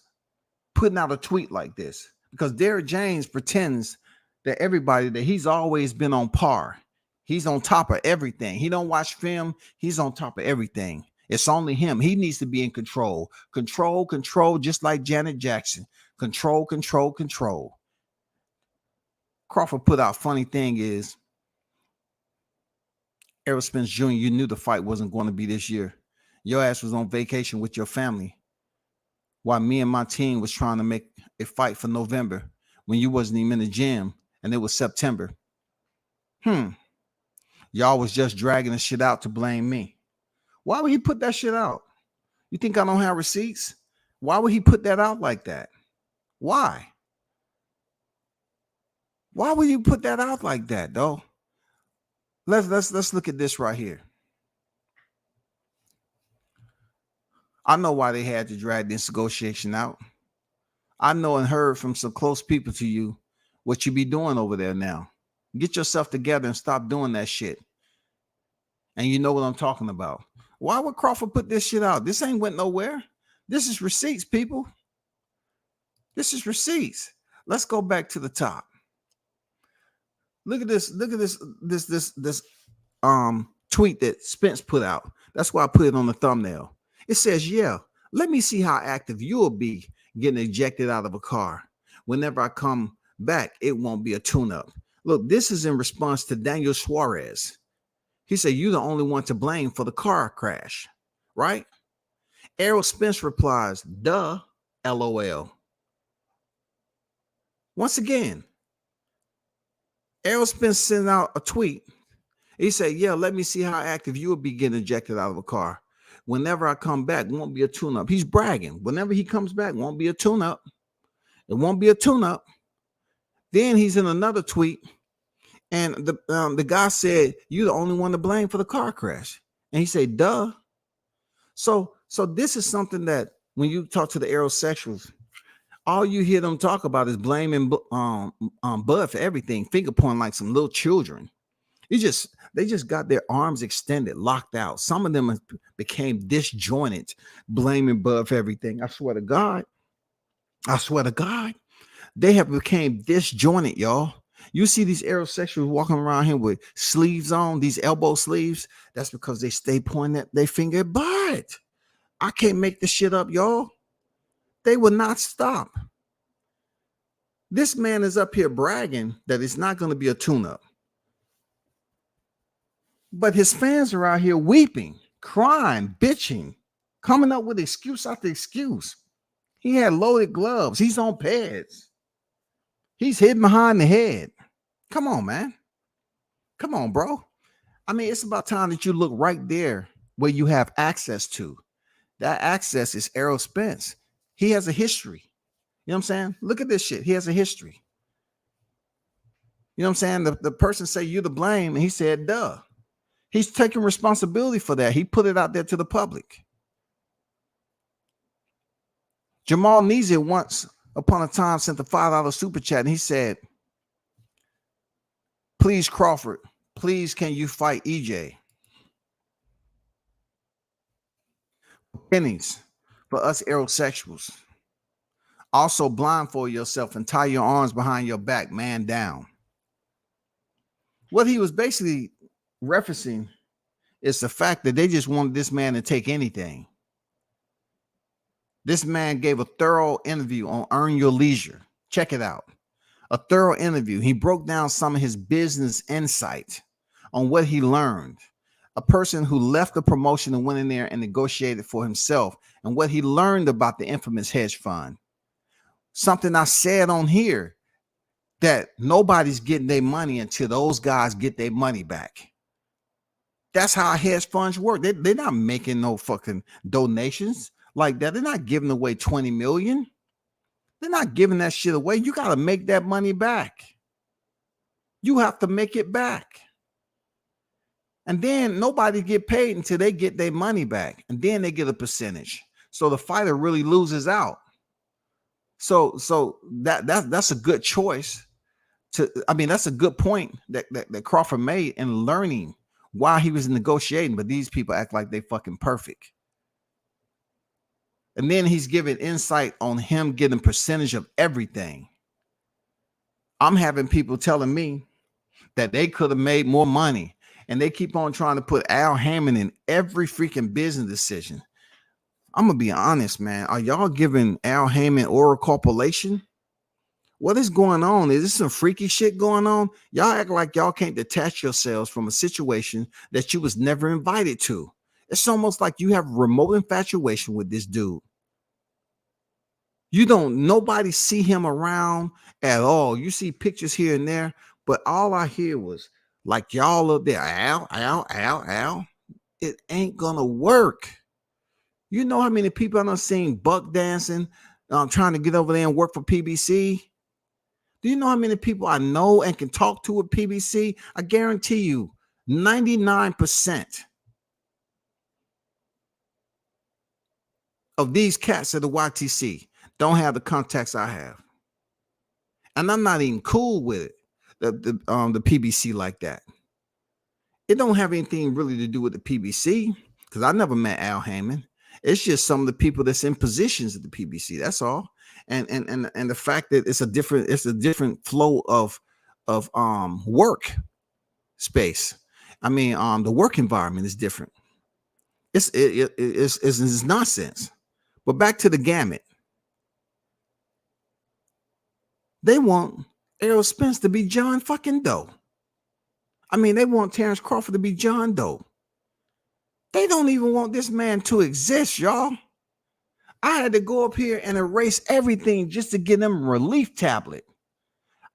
putting out a tweet like this because Derrick James pretends that he's always been on par. He's on top of everything. He don't watch film. He's on top of everything. It's only him. He needs to be in control. Control, just like Janet Jackson. Control. Crawford put out funny thing is, Errol Spence Jr., you knew the fight wasn't going to be this year. Your ass was on vacation with your family while me and my team was trying to make a fight for November when you wasn't even in the gym and it was September. Y'all was just dragging the shit out to blame me. Why would he put that shit out? You think I don't have receipts? Why would he put that out like that? Why? Why would you put that out like that, though? Let's look at this right here. I know why they had to drag this negotiation out. I know and heard from some close people to you what you be doing over there now. Get yourself together and stop doing that shit. And you know what I'm talking about. Why would Crawford put this shit out? This ain't went nowhere. This is receipts, people. This is receipts. Let's go back to the top. Look at this. Look at this tweet that Spence put out. That's why I put it on the thumbnail. It says, yeah, let me see how active you'll be getting ejected out of a car. Whenever I come back, it won't be a tune-up. Look, this is in response to Daniel Suarez. He said, you're the only one to blame for the car crash, right? Errol Spence replies, duh, LOL. Once again, Errol Spence sent out a tweet. He said, yeah, let me see how active you will be getting ejected out of a car. Whenever I come back, it won't be a tune-up. He's bragging. Whenever he comes back, it won't be a tune-up. It won't be a tune-up. Then he's in another tweet, and the guy said, you're the only one to blame for the car crash. And he said, duh. So this is something that when you talk to the aerosexuals, all you hear them talk about is blaming Bud for everything, finger pointing like some little children. They just got their arms extended, locked out. Some of them became disjointed, blaming Bud for everything. I swear to God, they have became disjointed, y'all. You see these aerosexuals walking around here with sleeves on, these elbow sleeves. That's because they stay pointing at their finger at Bud. I can't make this shit up, y'all. They will not stop. This man is up here bragging that it's not going to be a tune-up. But his fans are out here weeping, crying, bitching, coming up with excuse after excuse. He had loaded gloves. He's on pads. He's hidden behind the head. Come on, man. Come on, bro. I mean, it's about time that you look right there where you have access to. That access is Errol Spence. He has a history. You know what I'm saying? Look at this shit. He has a history. You know what I'm saying? The person say you to blame, and he said, duh. He's taking responsibility for that. He put it out there to the public. Jamal Neezy once upon a time sent a $5 super chat, and he said, please, Crawford, please can you fight EJ? Pennies for us aerosexuals. Also blindfold yourself and tie your arms behind your back, man down. What he was basically referencing It's the fact that they just wanted this man to take anything. This man gave a thorough interview on Earn Your Leisure. Check it out. A thorough interview. He broke down some of his business insight on what he learned. A person who left the promotion and went in there and negotiated for himself, and what he learned about the infamous hedge fund. Something I said on here, that nobody's getting their money until those guys get their money back. That's how hedge funds work. They're not making no fucking donations like that. They're not giving away 20 million. They're not giving that shit away. You got to make that money back. You have to make it back. And then nobody get paid until they get their money back. And then they get a percentage. So the fighter really loses out. So that's a good choice. That's a good point that Crawford made in learning why he was negotiating. But these people act like they fucking perfect. And then he's giving insight on him getting percentage of everything. I'm having people telling me that they could have made more money, and they keep on trying to put Al Hammond in every freaking business decision. I'm going to be honest, man. Are y'all giving Al Hammond oral copulation? What is going on? Is this some freaky shit going on? Y'all act like y'all can't detach yourselves from a situation that you was never invited to. It's almost like you have remote infatuation with this dude. Nobody see him around at all. You see pictures here and there, but all I hear was like y'all up there, Al. It ain't gonna work. You know how many people I done seen buck dancing, trying to get over there and work for PBC? Do you know how many people I know and can talk to at PBC? I guarantee you, 99% of these cats at the YTC don't have the contacts I have. And I'm not even cool with it, the PBC like that. It don't have anything really to do with the PBC, because I never met Al Hammond. It's just some of the people that's in positions at the PBC. That's all. And the fact that it's a different flow of work space. The work environment is different. It's nonsense. But back to the gamut. They want Errol Spence to be John fucking Doe. They want Terrence Crawford to be John Doe. They don't even want this man to exist, y'all. I had to go up here and erase everything just to get them a relief tablet.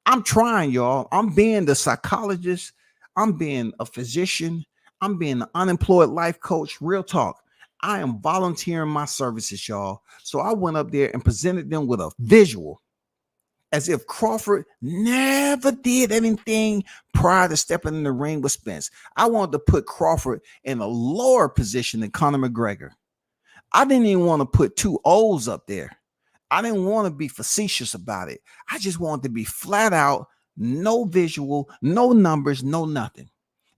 I'm trying, y'all. I'm being the psychologist. I'm being a physician. I'm being an unemployed life coach. Real talk. I am volunteering my services, y'all. So I went up there and presented them with a visual as if Crawford never did anything prior to stepping in the ring with Spence. I wanted to put Crawford in a lower position than Conor McGregor. I didn't even want to put two O's up there. I didn't want to be facetious about it. I just wanted to be flat out, no visual, no numbers, no nothing.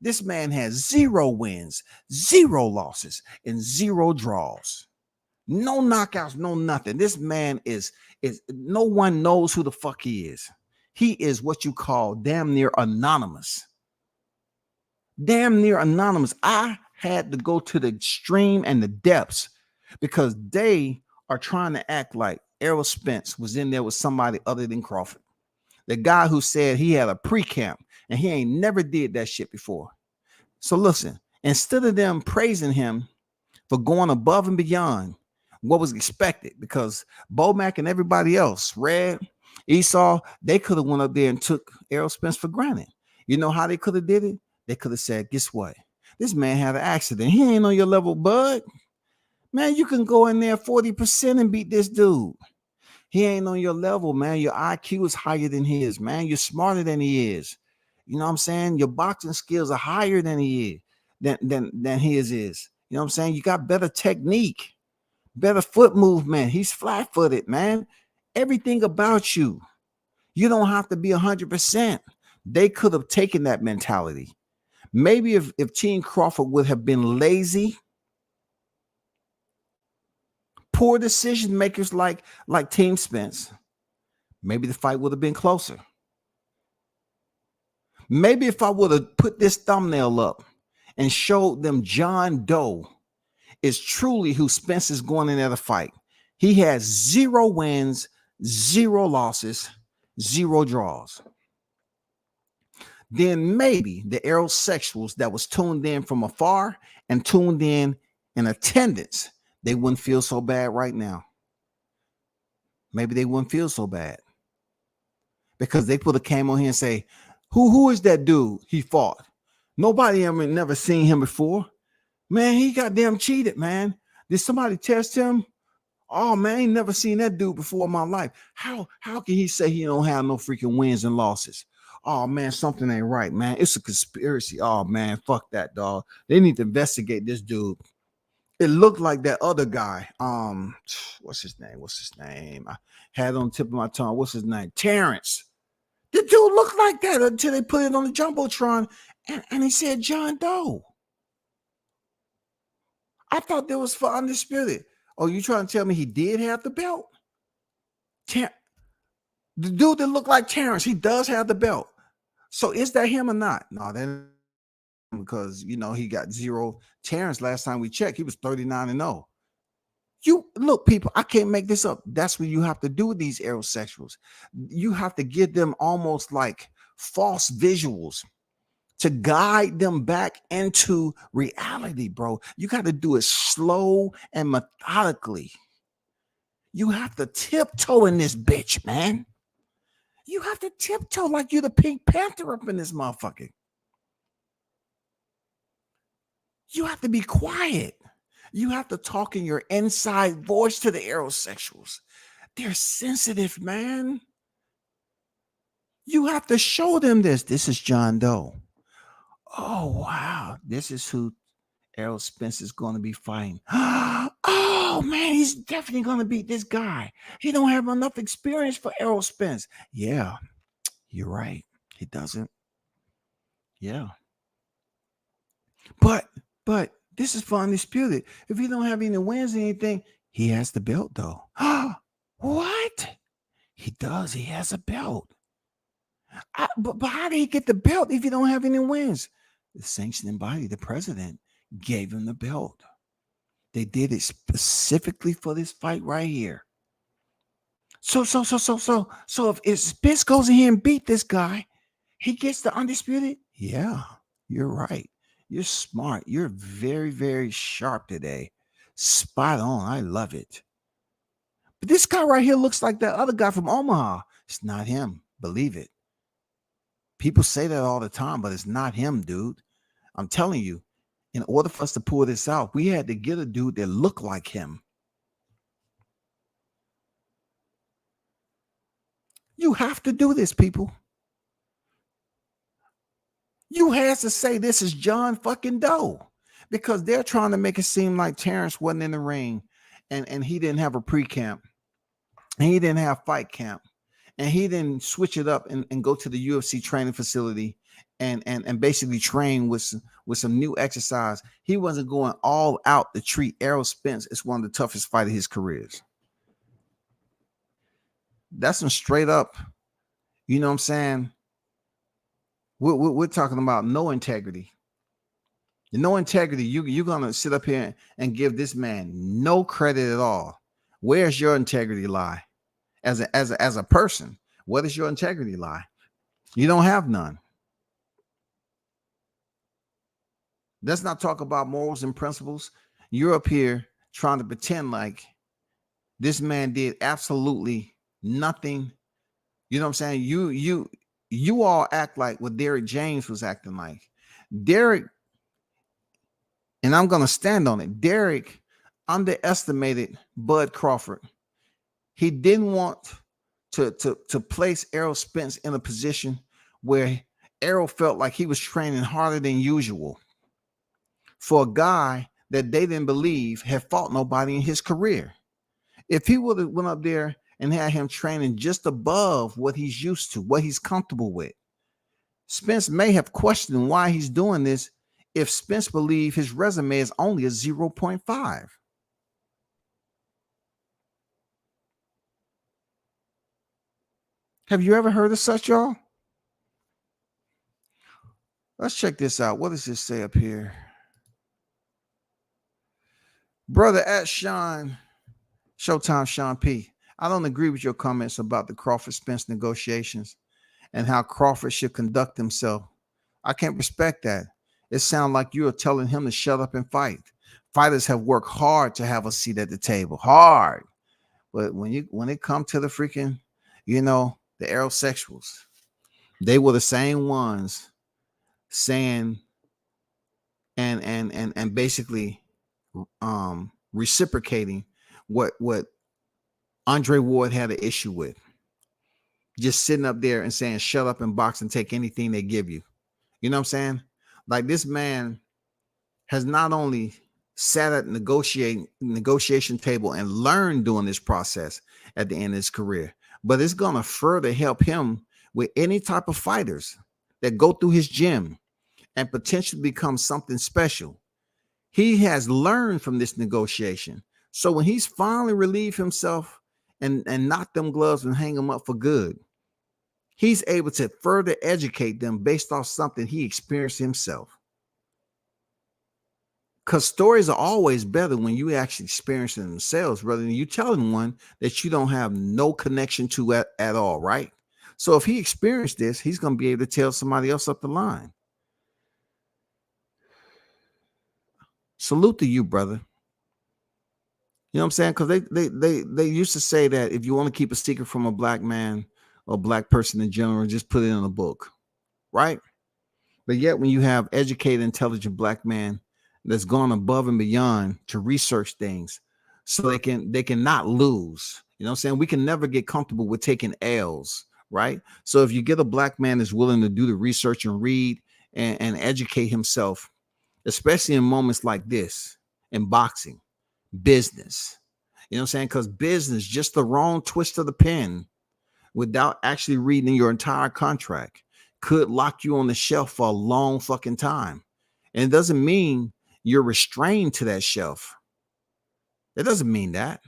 This man has 0 wins, 0 losses, and 0 draws. No knockouts, no nothing. This man is no one knows who the fuck he is. He is what you call damn near anonymous. Damn near anonymous. I had to go to the extreme and the depths because they are trying to act like Errol Spence was in there with somebody other than Crawford. The guy who said he had a pre-camp and he ain't never did that shit before. So listen, instead of them praising him for going above and beyond what was expected, because Bomac and everybody else, Red, Esau, they could have went up there and took Errol Spence for granted. You know how they could have did it? They could have said, guess what? This man had an accident. He ain't on your level, bud. Man, you can go in there 40% and beat this dude. He ain't on your level, man. Your IQ is higher than his, man. You're smarter than he is. You know what I'm saying? Your boxing skills are higher than he is, than his is. You know what I'm saying? You got better technique, better foot movement. He's flat-footed, man. Everything about you. You don't have to be 100%. They could have taken that mentality. Maybe if Team Crawford would have been lazy, poor decision makers like Team Spence, maybe the fight would have been closer. Maybe if I would have put this thumbnail up and showed them John Doe is truly who Spence is going in there to fight. He has 0 wins, 0 losses, 0 draws. Then maybe the aerosexuals that was tuned in from afar and tuned in attendance, they wouldn't feel so bad right now. Maybe they wouldn't feel so bad because they put a came on here and say, who is that dude he fought? Nobody ever never seen him before. Man, he goddamn cheated, man. Did somebody test him? Oh man, I ain't never seen that dude before in my life. How can he say he don't have no freaking wins and losses? Oh man, something ain't right, man. It's a conspiracy. Oh man, fuck that, dog. They need to investigate this dude. It looked like that other guy. What's his name? I had it on the tip of my tongue. What's his name? Terrence. The dude looked like that until they put it on the Jumbotron and he said John Doe. I thought that was for Undisputed. Oh, you trying to tell me he did have the belt? The dude that looked like Terrence, he does have the belt. So is that him or not? No, that because he got 0. Terrence, last time we checked, he was 39-0. You look, people, I can't make this up. That's what you have to do with these aerosexuals. You have to give them almost like false visuals to guide them back into reality, bro. You got to do it slow and methodically. You have to tiptoe in this bitch, man. You have to tiptoe like you're the Pink Panther up in this motherfucker. You have to be quiet. You have to talk in your inside voice to the aerosexuals. They're sensitive, man. You have to show them this. This is John Doe. Oh, wow. This is who Errol Spence is going to be fighting. Oh, man, he's definitely going to beat this guy. He don't have enough experience for Errol Spence. Yeah, you're right. He doesn't. Yeah. But this is for Undisputed. If he don't have any wins or anything, he has the belt, though. What? He does. He has a belt. But how did he get the belt if he don't have any wins? The sanctioning body, the president, gave him the belt. They did it specifically for this fight right here. So if Spence goes in here and beat this guy, he gets the Undisputed? Yeah, you're right. You're smart. You're very, very sharp today. Spot on. I love it. But this guy right here looks like that other guy from Omaha. It's not him. Believe it. People say that all the time, but it's not him, dude. I'm telling you, in order for us to pull this out, we had to get a dude that looked like him. You have to do this, people. You have to say this is John fucking Doe because they're trying to make it seem like Terrence wasn't in the ring and he didn't have a pre-camp and he didn't have fight camp and he didn't switch it up and go to the UFC training facility and basically train with some new exercise. He wasn't going all out to treat Errol Spence as one of the toughest fights of his careers. That's some straight up, you know what I'm saying? We're talking about no integrity. No integrity. You're gonna sit up here and give this man no credit at all. Where's your integrity lie? As a person, what does your integrity lie? You don't have none. Let's not talk about morals and principles. You're up here trying to pretend like this man did absolutely nothing. You know what I'm saying? You all act like what Derrick James was acting like. Derrick, and I'm going to stand on it. Derrick underestimated Bud Crawford. He didn't want to place Errol Spence in a position where Errol felt like he was training harder than usual for a guy that they didn't believe had fought nobody in his career. If he would have went up there and had him training just above what he's used to, what he's comfortable with, Spence may have questioned why he's doing this if Spence believed his resume is only a 0.5. Have you ever heard of such, y'all? Let's check this out. What does this say up here? Brother at Showtime Sean P. I don't agree with your comments about the Crawford Spence negotiations and how Crawford should conduct himself. I can't respect that. It sounds like you are telling him to shut up and fight. Fighters have worked hard to have a seat at the table. Hard. But when it comes to the freaking, the aerosexuals, they were the same ones saying and basically reciprocating what Andre Ward had an issue with. Just sitting up there and saying, shut up and box and take anything they give you. You know what I'm saying? Like, this man has not only sat at negotiation table and learned during this process at the end of his career, but it's going to further help him with any type of fighters that go through his gym and potentially become something special. He has learned from this negotiation. So when he's finally relieved himself and knock them gloves and hang them up for good, he's able to further educate them based off something he experienced himself. Because stories are always better when you actually experience them themselves, rather than you telling one that you don't have no connection to at all, right? So if he experienced this, he's going to be able to tell somebody else up the line. Salute to you, brother. You know what I'm saying? Because they used to say that if you want to keep a secret from a black man or black person in general, just put it in a book, right? But yet when you have educated, intelligent black man that's gone above and beyond to research things so they can not lose. You know what I'm saying? We can never get comfortable with taking L's, right? So if you get a black man that's willing to do the research and read and educate himself, especially in moments like this, in boxing, business, you know what I'm saying? Because business, just the wrong twist of the pen without actually reading your entire contract could lock you on the shelf for a long fucking time. And it doesn't mean you're restrained to that shelf. It doesn't mean that.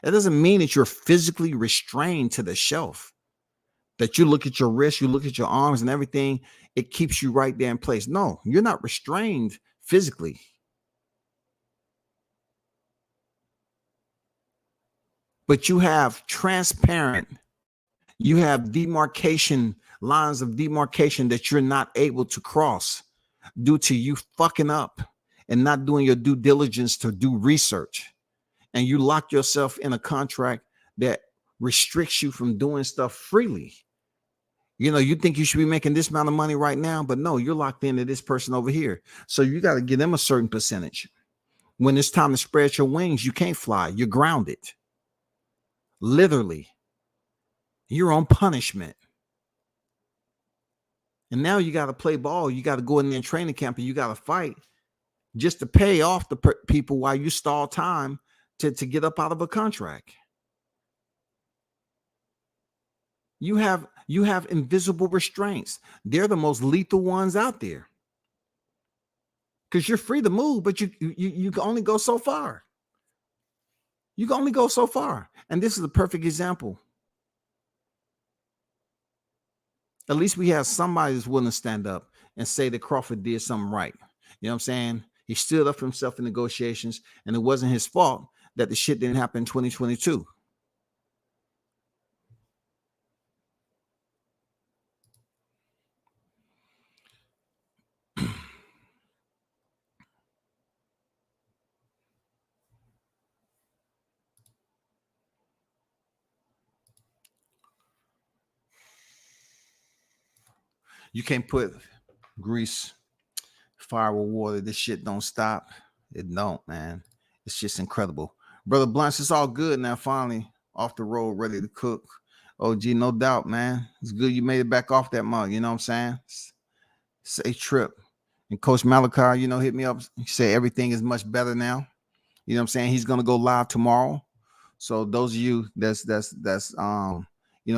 It doesn't mean that you're physically restrained to the shelf. That you look at your wrist, you look at your arms and everything, it keeps you right there in place. No, you're not restrained physically. But you have you have demarcation, lines of demarcation that you're not able to cross due to you fucking up and not doing your due diligence to do research. And you lock yourself in a contract that restricts you from doing stuff freely. You know, you think you should be making this amount of money right now, but no, you're locked into this person over here. So you got to give them a certain percentage. When it's time to spread your wings, you can't fly. You're grounded. Literally. You're on punishment. And now you got to play ball. You got to go in there in training camp and you got to fight just to pay off the people while you stall time to get up out of a contract. You have invisible restraints. They're the most lethal ones out there. Because you're free to move, but you can only go so far. You can only go so far. And this is a perfect example. At least we have somebody that's willing to stand up and say that Crawford did something right. You know what I'm saying? He stood up for himself in negotiations, and it wasn't his fault that the shit didn't happen in 2022. You can't put grease, fire with water. This shit don't stop. It don't, man. It's just incredible. Brother Blunts, it's all good now. Finally off the road, ready to cook. OG, no doubt, man. It's good you made it back off that mug. You know what I'm saying? Safe trip. And Coach Malachi, hit me up. He said everything is much better now. You know what I'm saying? He's gonna go live tomorrow. So those of you that's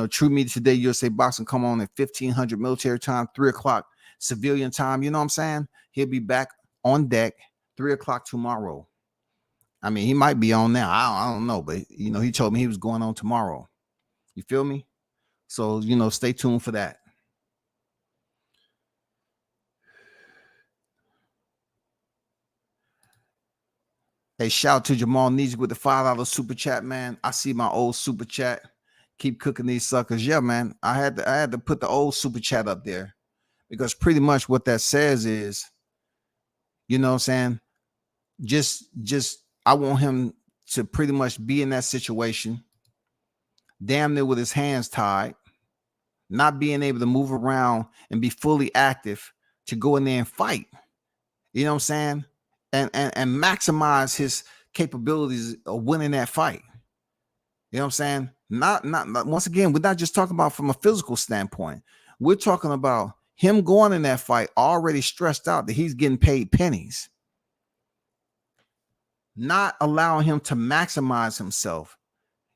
True Media Today, USA Boxing, come on at 1500 military time, 3:00 civilian time. You know what I'm saying? He'll be back on deck 3:00 tomorrow. I mean, he might be on now. I don't know, but he told me he was going on tomorrow. You feel me? So stay tuned for that. Hey, shout out to Jamal Neezy with the $5 super chat, man. I see my old super chat. Keep cooking these suckers. Yeah, man. I had to put the old super chat up there because pretty much what that says is, you know what I'm saying? Just I want him to pretty much be in that situation, damn near with his hands tied, not being able to move around and be fully active to go in there and fight. You know what I'm saying? And maximize his capabilities of winning that fight. You know what I'm saying? Not once again, we're not just talking about from a physical standpoint. We're talking about him going in that fight already stressed out that he's getting paid pennies. Not allowing him to maximize himself.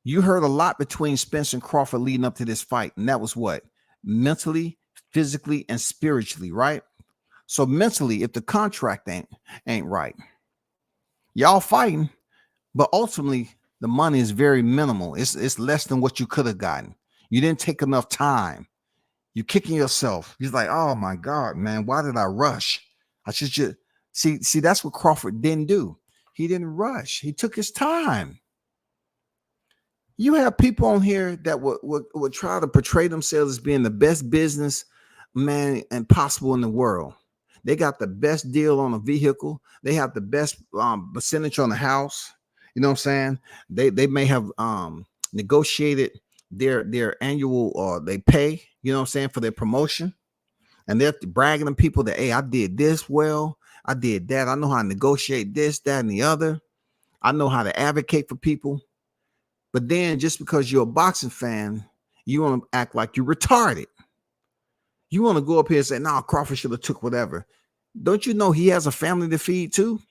You heard a lot between Spence and Crawford leading up to this fight, and that was what? Mentally, physically, and spiritually, right? So mentally, if the contract ain't right, y'all fighting, but ultimately the money is very minimal. It's less than what you could have gotten. You didn't take enough time. You're kicking yourself. He's like, oh my God, man, why did I rush? I should just see. That's what Crawford didn't do. He didn't rush. He took his time. You have people on here that would try to portray themselves as being the best business man and possible in the world. They got the best deal on a vehicle. They have the best percentage on the house. You know what I'm saying? They may have negotiated their annual or they pay, you know what I'm saying, for their promotion. And they're bragging to people that, hey, I did this well. I did that. I know how to negotiate this, that, and the other. I know how to advocate for people. But then just because you're a boxing fan, you want to act like you're retarded. You want to go up here and say, nah, Crawford should have took whatever. Don't you know he has a family to feed too?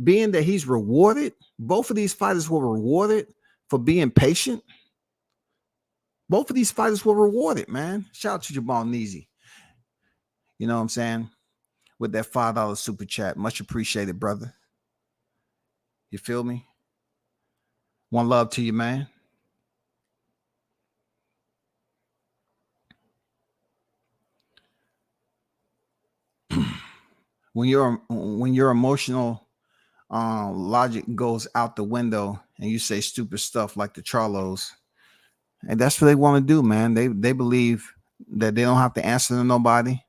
Being that he's rewarded, both of these fighters were rewarded for being patient. Both of these fighters were rewarded, man. Shout out to Jamal Neezy. You know what I'm saying? With that $5 super chat. Much appreciated, brother. You feel me? One love to you, man. When your emotional logic goes out the window and you say stupid stuff like the Charlos, and that's what they want to do, man. They believe that they don't have to answer to nobody.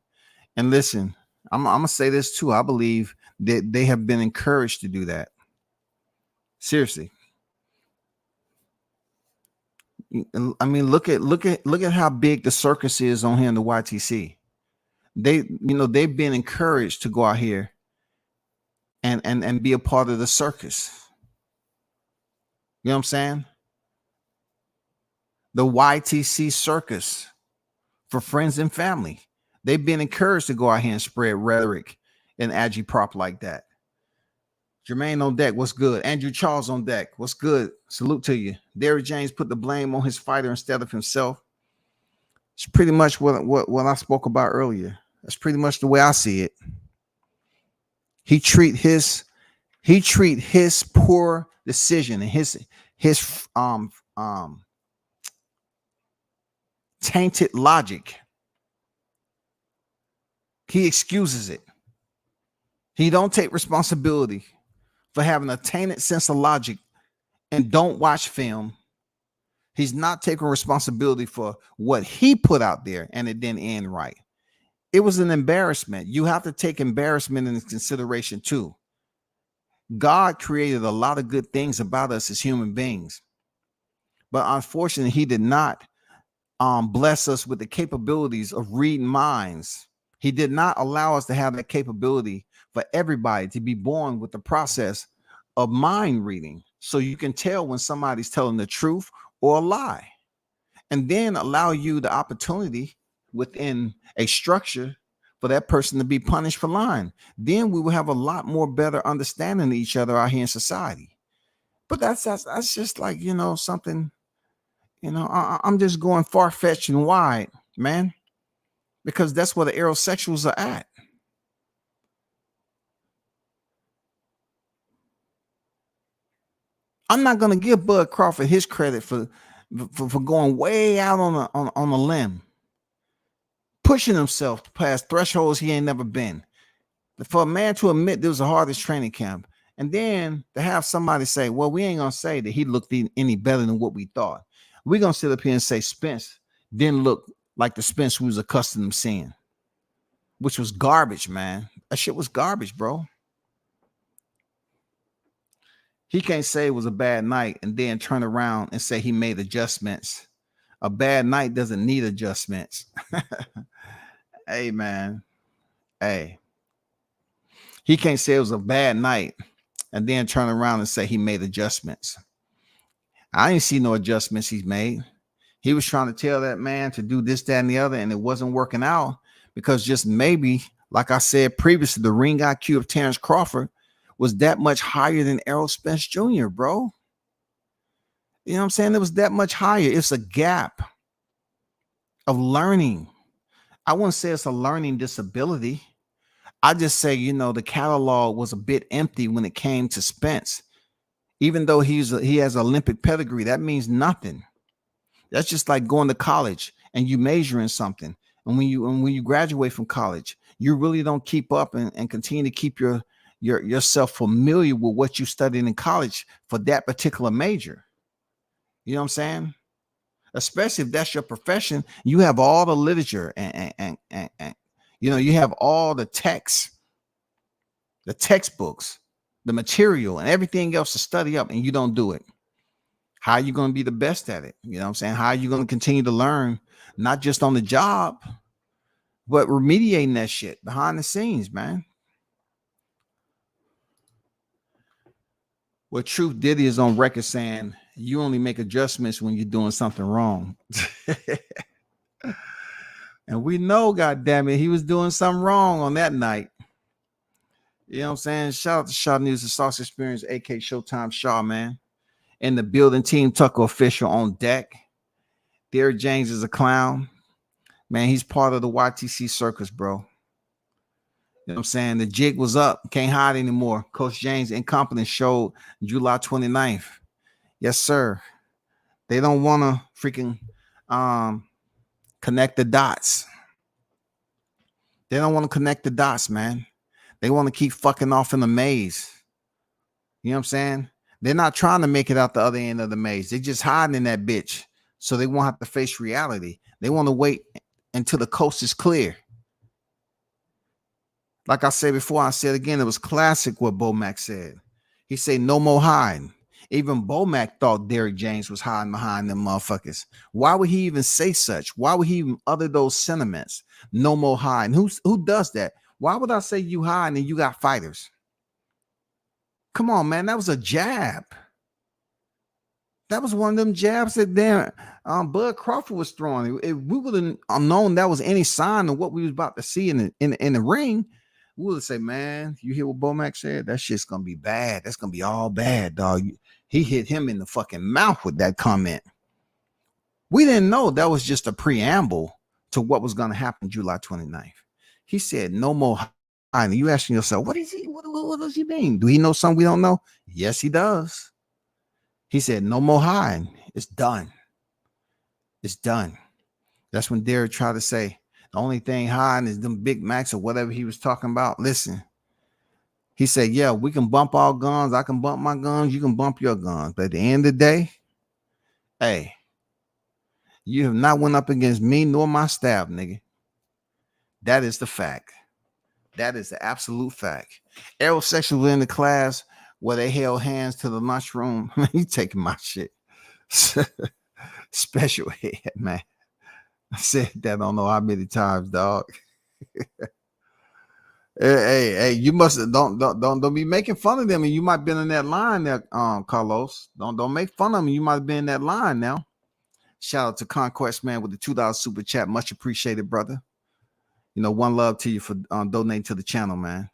And listen, I'm gonna say this too. I believe that they have been encouraged to do that. Seriously. I mean, look at how big the circus is on here in the YTC. They've been encouraged to go out here and be a part of the circus. You know what I'm saying? The YTC circus for friends and family. They've been encouraged to go out here and spread rhetoric and agitprop like that. Jermaine on deck, what's good? Andrew Charles on deck, what's good? Salute to you. Derrick James put the blame on his fighter instead of himself. It's pretty much what I spoke about earlier. That's pretty much the way I see it. He treat his poor decision and his tainted logic. He excuses it. He don't take responsibility for having a tainted sense of logic and don't watch film. He's not taking responsibility for what he put out there and it didn't end right. It was an embarrassment. You have to take embarrassment into consideration too. God created a lot of good things about us as human beings, but unfortunately, he did not bless us with the capabilities of reading minds. He did not allow us to have that capability for everybody to be born with the process of mind reading. So you can tell when somebody's telling the truth or a lie, and then allow you the opportunity within a structure for that person to be punished for lying. Then we will have a lot more better understanding of each other out here in society. But that's just like, something, I'm just going far-fetched and wide, man, because that's where the aerosexuals are at. I'm not going to give Bud Crawford his credit for going way out on a limb, pushing himself past thresholds he ain't never been. For a man to admit this was the hardest training camp And then to have somebody say, well, we ain't gonna say that he looked any better than what we thought. We're gonna sit up here and say Spence didn't look like the Spence we was accustomed to seeing, which was garbage, man. That shit was garbage, bro. He can't say it was a bad night and then turn around and say he made adjustments. A bad night doesn't need adjustments. Hey, man. Hey. He can't say it was a bad night and then turn around and say he made adjustments. I didn't see no adjustments he's made. He was trying to tell that man to do this, that, and the other, and it wasn't working out because just maybe, like I said previously, the ring IQ of Terrence Crawford was that much higher than Errol Spence Jr., bro. You know what I'm saying? It was that much higher. It's a gap of learning. I wouldn't say it's a learning disability. I just say, you know, the catalog was a bit empty when it came to Spence. Even though he has Olympic pedigree, that means nothing. That's just like going to college and you major in something. And when you graduate from college, you really don't keep up and continue to keep yourself familiar with what you studied in college for that particular major. You know what I'm saying? Especially if that's your profession, you have all the literature and you know, you have all the texts, the textbooks, the material and everything else to study up, and you don't do it. How are you going to be the best at it? You know what I'm saying? How are you going to continue to learn, not just on the job, but remediating that shit behind the scenes, man? What Truth Diddy is on record saying, you only make adjustments when you're doing something wrong. And we know, goddamn it, he was doing something wrong on that night. You know what I'm saying? Shout out to Shaw News and Sauce Experience, AK Showtime Shaw, man. And the building Team Tucker official on deck. Derrick James is a clown. Man, he's part of the YTC circus, bro. You know what I'm saying? The jig was up. Can't hide anymore. Coach James' incompetence showed July 29th. Yes, sir. They don't want to freaking connect the dots. They don't want to connect the dots, man. They want to keep fucking off in the maze. You know what I'm saying? They're not trying to make it out the other end of the maze. They're just hiding in that bitch so they won't have to face reality. They want to wait until the coast is clear. Like I said before, I said again, it was classic what Bomac said. He said, no more hiding. Even Bomac thought Derrick James was hiding behind them motherfuckers. Why would he even say such? Why would he even utter those sentiments? No more hiding. Who does that? Why would I say you hiding and you got fighters? Come on, man. That was a jab. That was one of them jabs that Bud Crawford was throwing. If we would have known that was any sign of what we was about to see in the ring, we would say, man, you hear what Bomac said? That shit's gonna be bad. That's gonna be all bad, dog. He hit him in the fucking mouth with that comment. We didn't know that was just a preamble to what was gonna happen July 29th. He said, no more hiding. You asking yourself, what does he mean? Do he know something we don't know? Yes, he does. He said, no more hiding. It's done. It's done. That's when Derrick tried to say, the only thing hiding is them Big Macs or whatever he was talking about. Listen, he said, yeah, we can bump our guns. I can bump my guns. You can bump your guns. But at the end of the day, hey, you have not went up against me nor my staff, nigga. That is the fact. That is the absolute fact. Aerosexual was in the class where they held hands to the lunchroom. You taking my shit. Special head, man. I said that I don't know how many times, dog. Hey, you must don't be making fun of them, and you might have been in that line there, Carlos. Don't make fun of them. You might have been in that line now. Shout out to Conquest Man with the $2 super chat. Much appreciated, brother. You know, one love to you for donating to the channel, man.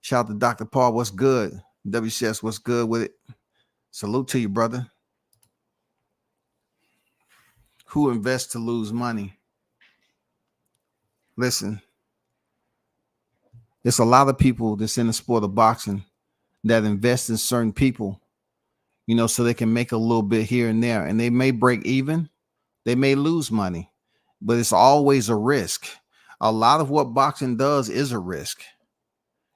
Shout out to Dr. Paul. What's good? WCS, what's good with it? Salute to you, brother. Who invests to lose money? Listen, there's a lot of people that's in the sport of boxing that invest in certain people, you know, so they can make a little bit here and there, and they may break even. They may lose money, but it's always a risk. A lot of what boxing does is a risk.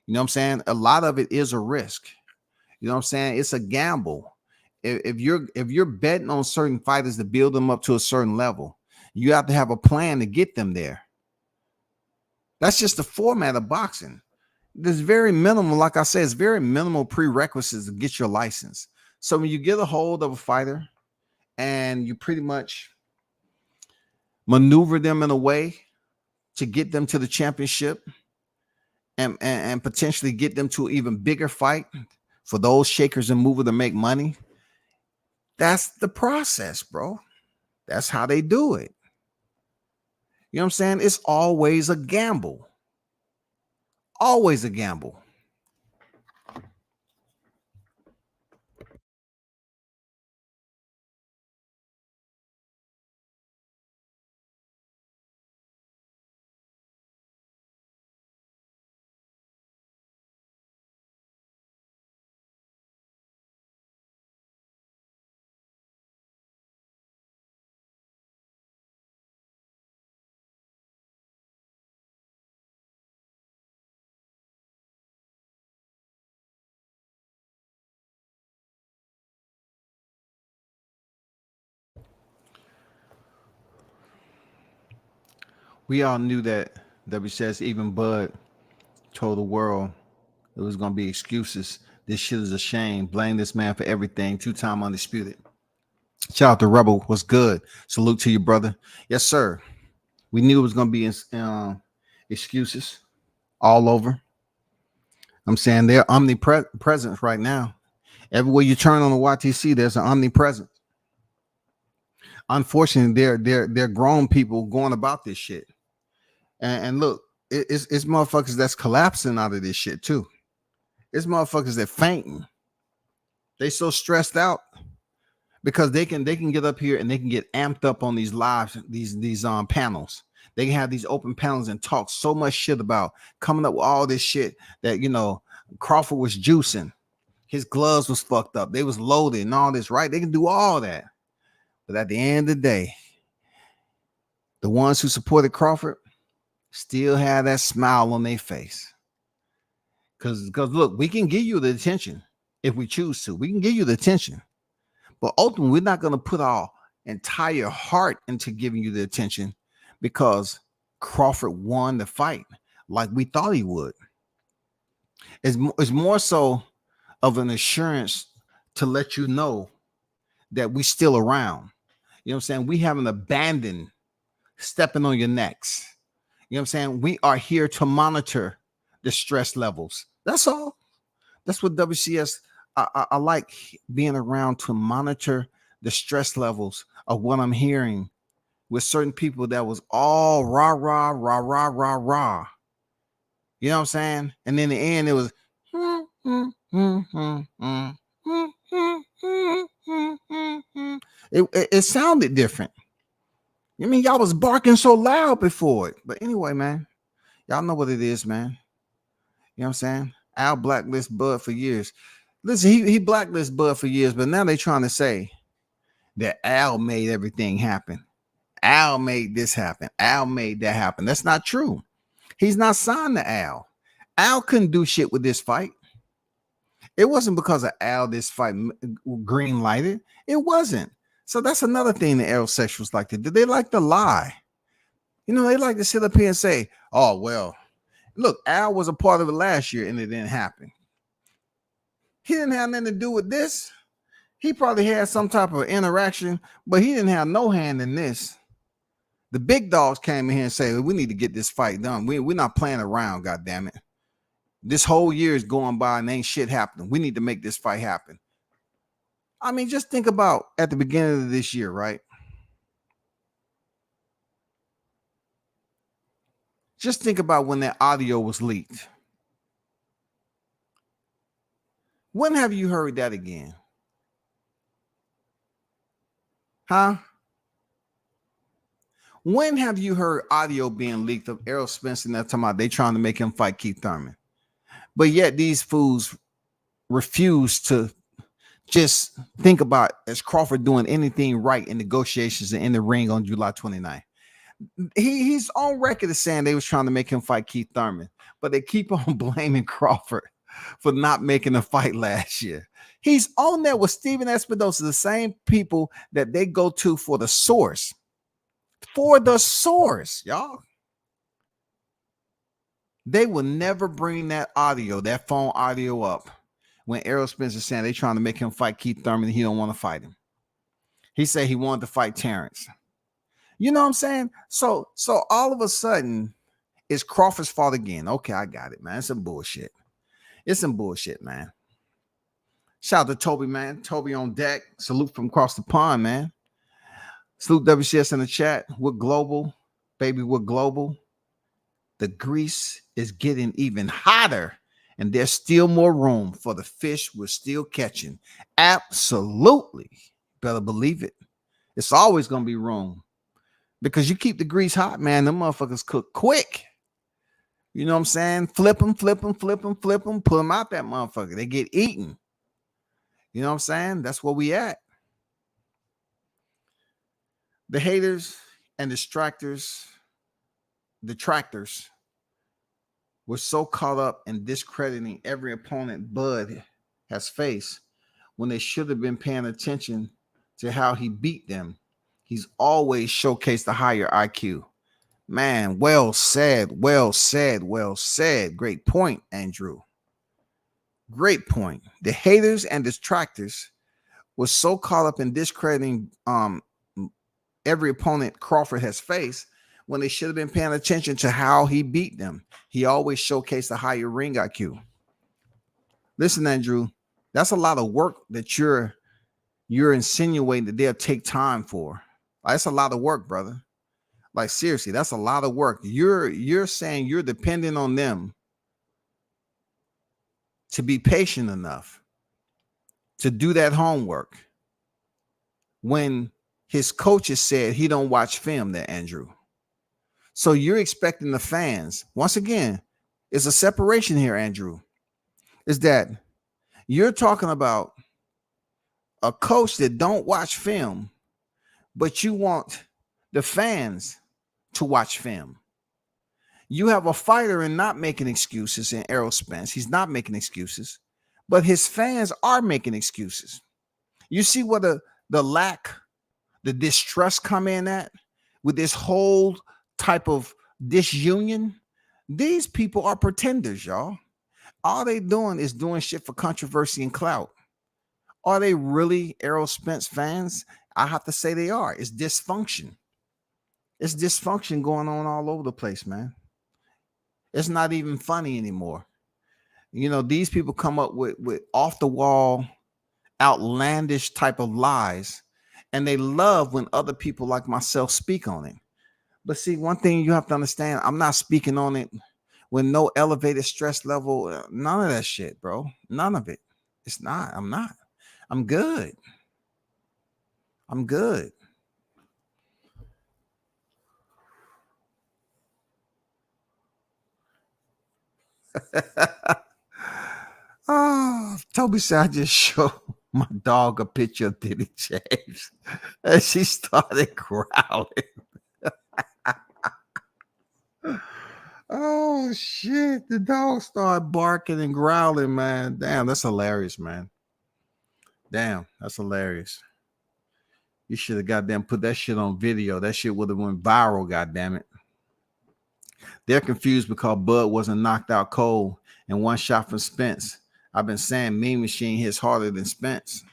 You know what I'm saying? A lot of it is a risk. You know what I'm saying? It's a gamble. If you're betting on certain fighters to build them up to a certain level, you have to have a plan to get them there. That's just the format of boxing. There's very minimal, like I said, it's very minimal prerequisites to get your license. So when you get a hold of a fighter and you pretty much maneuver them in a way to get them to the championship and potentially get them to an even bigger fight for those shakers and movers to make money, that's the process, bro. That's how they do it. You know what I'm saying? It's always a gamble. Always a gamble. We all knew that WCS, even Bud told the world it was going to be excuses. This shit is a shame. Blame this man for everything. 2-time undisputed. Shout out to Rebel. What's good? Salute to you, brother. Yes, sir. We knew it was going to be excuses all over. I'm saying they're omnipresent right now. Everywhere you turn on the YTC, there's an omnipresence. Unfortunately, they're grown people going about this shit. And look, it's motherfuckers that's collapsing out of this shit too. It's motherfuckers that fainting. They so stressed out because they can get up here and they can get amped up on these lives, these panels. They can have these open panels and talk so much shit about coming up with all this shit that, you know, Crawford was juicing. His gloves was fucked up. They was loaded and all this, right? They can do all that. But at the end of the day, the ones who supported Crawford still have that smile on their face. Because look, we can give you the attention if we choose to. We can give you the attention. But ultimately, we're not going to put our entire heart into giving you the attention because Crawford won the fight like we thought he would. It's more so of an assurance to let you know that we still around. You know what I'm saying? We haven't abandoned stepping on your necks. You know what I'm saying? We are here to monitor the stress levels. That's all. That's what WCS, I like being around to monitor the stress levels of what I'm hearing with certain people that was all rah, rah, rah, rah, rah, rah. You know what I'm saying? And in the end, it was it sounded different. I mean, y'all was barking so loud before it. But anyway, man, y'all know what it is, man. You know what I'm saying? Al blacklist Bud for years. Listen, he blacklisted Bud for years, but now they trying to say that Al made everything happen. Al made this happen. Al made that happen. That's not true. He's not signed to Al. Al couldn't do shit with this fight. It wasn't because of Al this fight green lighted. It wasn't. So that's another thing the aerosexuals like to do. They like to lie. You know, they like to sit up here and say, oh, well, look, Al was a part of it last year and it didn't happen. He didn't have nothing to do with this. He probably had some type of interaction, but he didn't have no hand in this. The big dogs came in here and said, we need to get this fight done. We're not playing around, goddammit. This whole year is going by and ain't shit happening. We need to make this fight happen. I mean, just think about at the beginning of this year, right? Just think about when that audio was leaked. When have you heard that again? Huh? When have you heard audio being leaked of Errol Spence and that talking about they trying to make him fight Keith Thurman? But yet these fools refuse to just think about as Crawford doing anything right in negotiations and in the ring on July 29th. He's on record as saying they was trying to make him fight Keith Thurman, but they keep on blaming Crawford for not making a fight last year. He's on there with Steven Espinosa, the same people that they go to for the source. For the source, y'all. They will never bring that audio, that phone audio up when Errol Spence is saying they're trying to make him fight Keith Thurman and he don't want to fight him. He said he wanted to fight Terrence. You know what I'm saying? So all of a sudden, it's Crawford's fault again. Okay, I got it, man. It's some bullshit. It's some bullshit, man. Shout out to Toby, man. Toby on deck. Salute from across the pond, man. Salute WCS in the chat. We're global. Baby, we're global. The grease is getting even hotter, and there's still more room for the fish we're still catching. Absolutely. Better believe it. It's always going to be room because you keep the grease hot, man. Them motherfuckers cook quick. You know what I'm saying? Flip them, pull them out that motherfucker. They get eaten. You know what I'm saying? That's where we at. The haters and detractors were so caught up in discrediting every opponent Bud has faced when they should have been paying attention to how he beat them. He's always showcased the higher IQ. Man, well said. Great point, Andrew. Great point. The haters and detractors were so caught up in discrediting every opponent Crawford has faced when they should have been paying attention to how he beat them. He always showcased a higher ring IQ. Listen, Andrew, that's a lot of work that you're insinuating that they'll take time for. That's a lot of work, brother. Like, seriously, that's a lot of work. You're saying you're dependent on them to be patient enough to do that homework when his coaches said he don't watch film there, Andrew. So you're expecting the fans. Once again, it's a separation here, Andrew. Is that you're talking about a coach that don't watch film, but you want the fans to watch film. You have a fighter and not making excuses in Errol Spence. He's not making excuses, but his fans are making excuses. You see what the lack, the distrust come in at with this whole type of disunion? These people are pretenders, y'all. All they doing is doing shit for controversy and clout. Are they really Errol Spence fans? I have to say they are. It's dysfunction. It's dysfunction going on all over the place, man. It's not even funny anymore. You know, these people come up with off the wall, outlandish type of lies, and they love when other people like myself speak on it. But see, one thing you have to understand, I'm not speaking on it with no elevated stress level. None of that shit, bro. None of it. It's not. I'm not. I'm good. I'm good. Oh, Toby said I just showed my dog a picture of Diddy James and she started growling. Oh shit, the dog started barking and growling, man. Damn, that's hilarious, man. Damn, that's hilarious. You should have goddamn put that shit on video. That shit would have went viral, goddamn it. They're confused because Bud wasn't knocked out cold and one shot from Spence. I've been saying Mean Machine hits harder than Spence.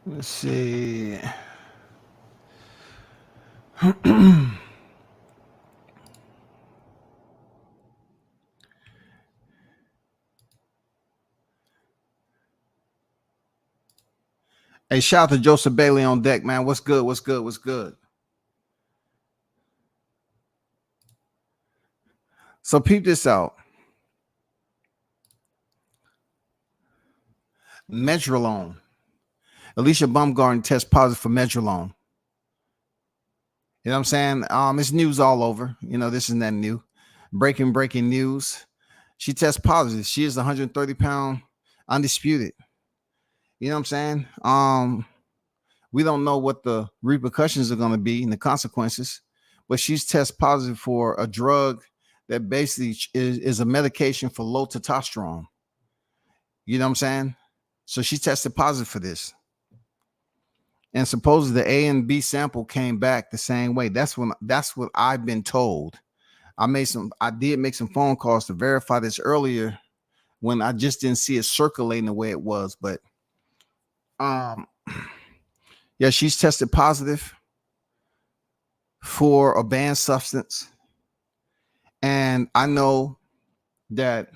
Let's see. Hey, shout out to Joseph Bailey on deck, man. What's good? What's good? What's good? So peep this out. Medrolone. Alicia Baumgarten tests positive for Medrolone. You know what I'm saying? It's news all over. You know, this isn't that new. Breaking news. She tests positive. She is 130-pound undisputed. You know what I'm saying? We don't know what the repercussions are going to be and the consequences, but she's tested positive for a drug that basically is a medication for low testosterone. You know what I'm saying? So she tested positive for this. And supposedly the A and B sample came back the same way. That's what I've been told. I did make some phone calls to verify this earlier when I just didn't see it circulating the way it was. But yeah, she's tested positive for a banned substance. And I know that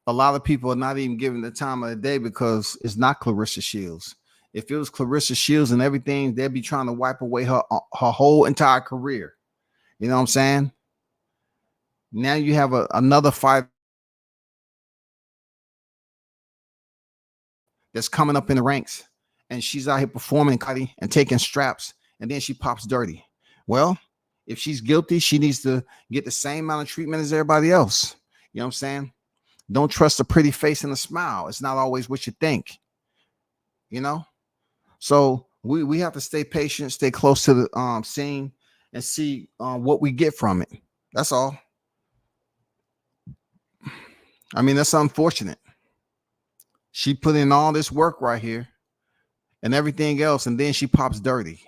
a lot of people are not even giving the time of the day because it's not Clarissa Shields. If it was Clarissa Shields and everything, they'd be trying to wipe away her whole entire career. You know what I'm saying? Now you have another fight that's coming up in the ranks, and she's out here performing and taking straps, and then she pops dirty. Well, if she's guilty, she needs to get the same amount of treatment as everybody else. You know what I'm saying? Don't trust a pretty face and a smile. It's not always what you think. You know? So we have to stay patient, stay close to the scene, and see what we get from it. That's all. I mean, that's unfortunate. She put in all this work right here and everything else, and then she pops dirty.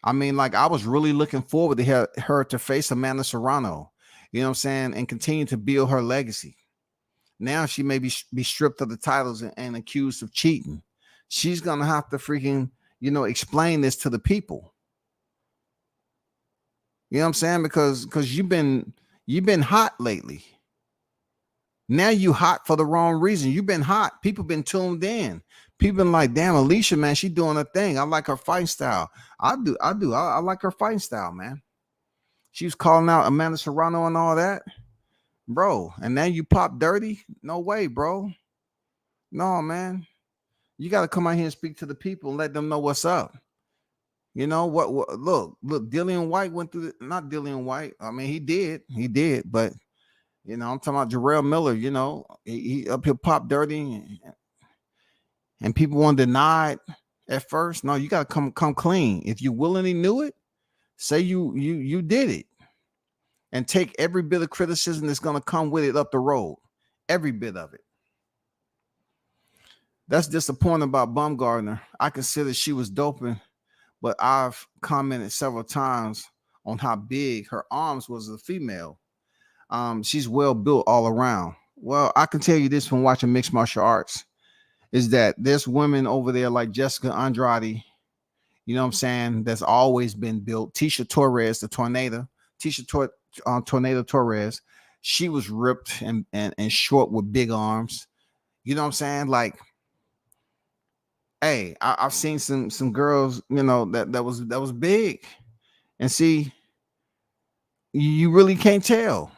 I mean, like, I was really looking forward to her to face Amanda Serrano, you know what I'm saying, and continue to build her legacy. Now she may be stripped of the titles and accused of cheating. She's going to have to freaking, explain this to the people. You know what I'm saying? Because you've been hot lately. Now you hot for the wrong reason. You've been hot. People been tuned in. People been like, damn, Alicia, man, she doing her thing. I like her fighting style. I do. I like her fighting style, man. She was calling out Amanda Serrano and all that. Bro, and now you pop dirty? No way, bro. No, man. You got to come out here and speak to the people and let them know what's up. You know what look, Dillian White went through not Dillian White. I mean, he did, but I'm talking about Jarrell Miller, he up here pop dirty and people want to deny it at first. No, you got to come clean. If you willingly knew it, say you did it and take every bit of criticism that's going to come with it up the road. Every bit of it. That's disappointing about Baumgartner. I consider she was doping, but I've commented several times on how big her arms was as a female. She's well built all around. Well, I can tell you this from watching mixed martial arts is that there's women over there like Jessica Andrade, you know what I'm saying, that's always been built. Tisha Torres, the Tornado, Tornado Torres, she was ripped and short with big arms. You know what I'm saying? Like, hey, I've seen some girls, that was big, and see, you really can't tell.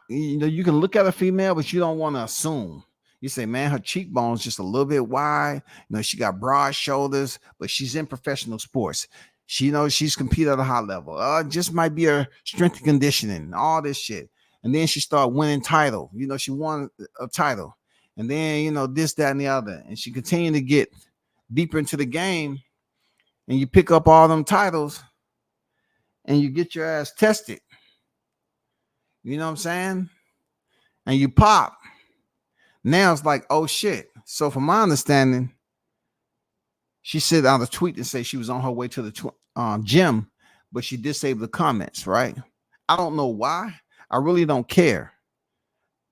You can look at a female, but you don't want to assume. You say, man, her cheekbones just a little bit wide. She got broad shoulders, but she's in professional sports. She knows she's competed at a high level. Just might be her strength and conditioning, all this shit. And then she started winning title. She won a title. And then, this, that, and the other. And she continued to get deeper into the game. And you pick up all them titles and you get your ass tested. You know what I'm saying? And you pop. Now it's like, oh shit. So from my understanding, she said on a tweet to say she was on her way to the gym, but she disabled the comments, right? I don't know why. I really don't care.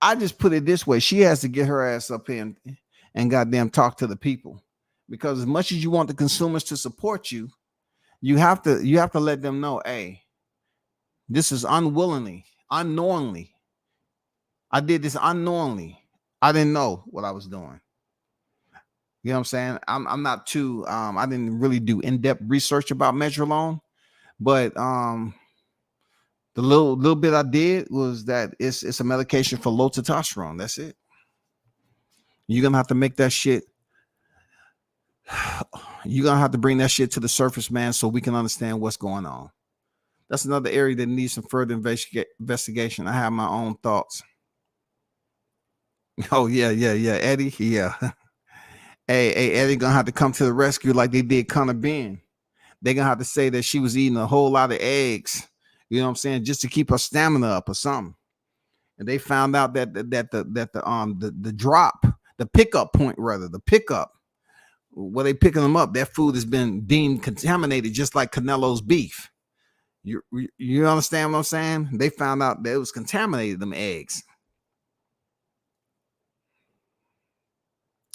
I just put it this way. She has to get her ass up here and goddamn talk to the people. Because as much as you want the consumers to support you, You have to let them know, hey, this is unknowingly. I did this unknowingly. I didn't know what I was doing. You know what I'm saying? I'm not too I didn't really do in-depth research about Metrolone, but the little bit I did was that it's a medication for low testosterone. That's it. You're gonna have to make that shit. You're gonna have to bring that shit to the surface, man, so we can understand what's going on. That's another area that needs some further investigation. I have my own thoughts. Oh yeah, Eddie, yeah. Hey, Eddie gonna have to come to the rescue like they did Connor Ben. They're gonna have to say that she was eating a whole lot of eggs, you know what I'm saying, just to keep her stamina up or something. And they found out that the drop, the pickup point, rather, the pickup where they picking them up, that food has been deemed contaminated, just like Canelo's beef. You understand what I'm saying? They found out that it was contaminated, them eggs.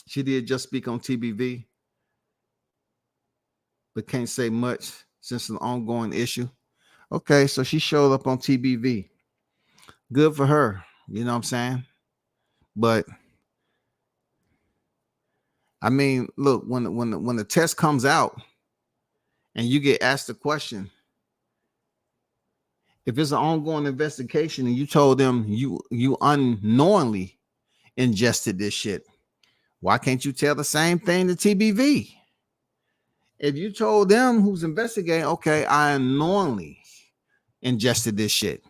She did just speak on TBV, but can't say much since it's an ongoing issue. Okay, so she showed up on TBV. Good for her, you know what I'm saying? But I mean, look, when the test comes out and you get asked the question, if it's an ongoing investigation and you told them you unknowingly ingested this shit, why can't you tell the same thing to TBV? If you told them who's investigating, okay, I unknowingly ingested this shit,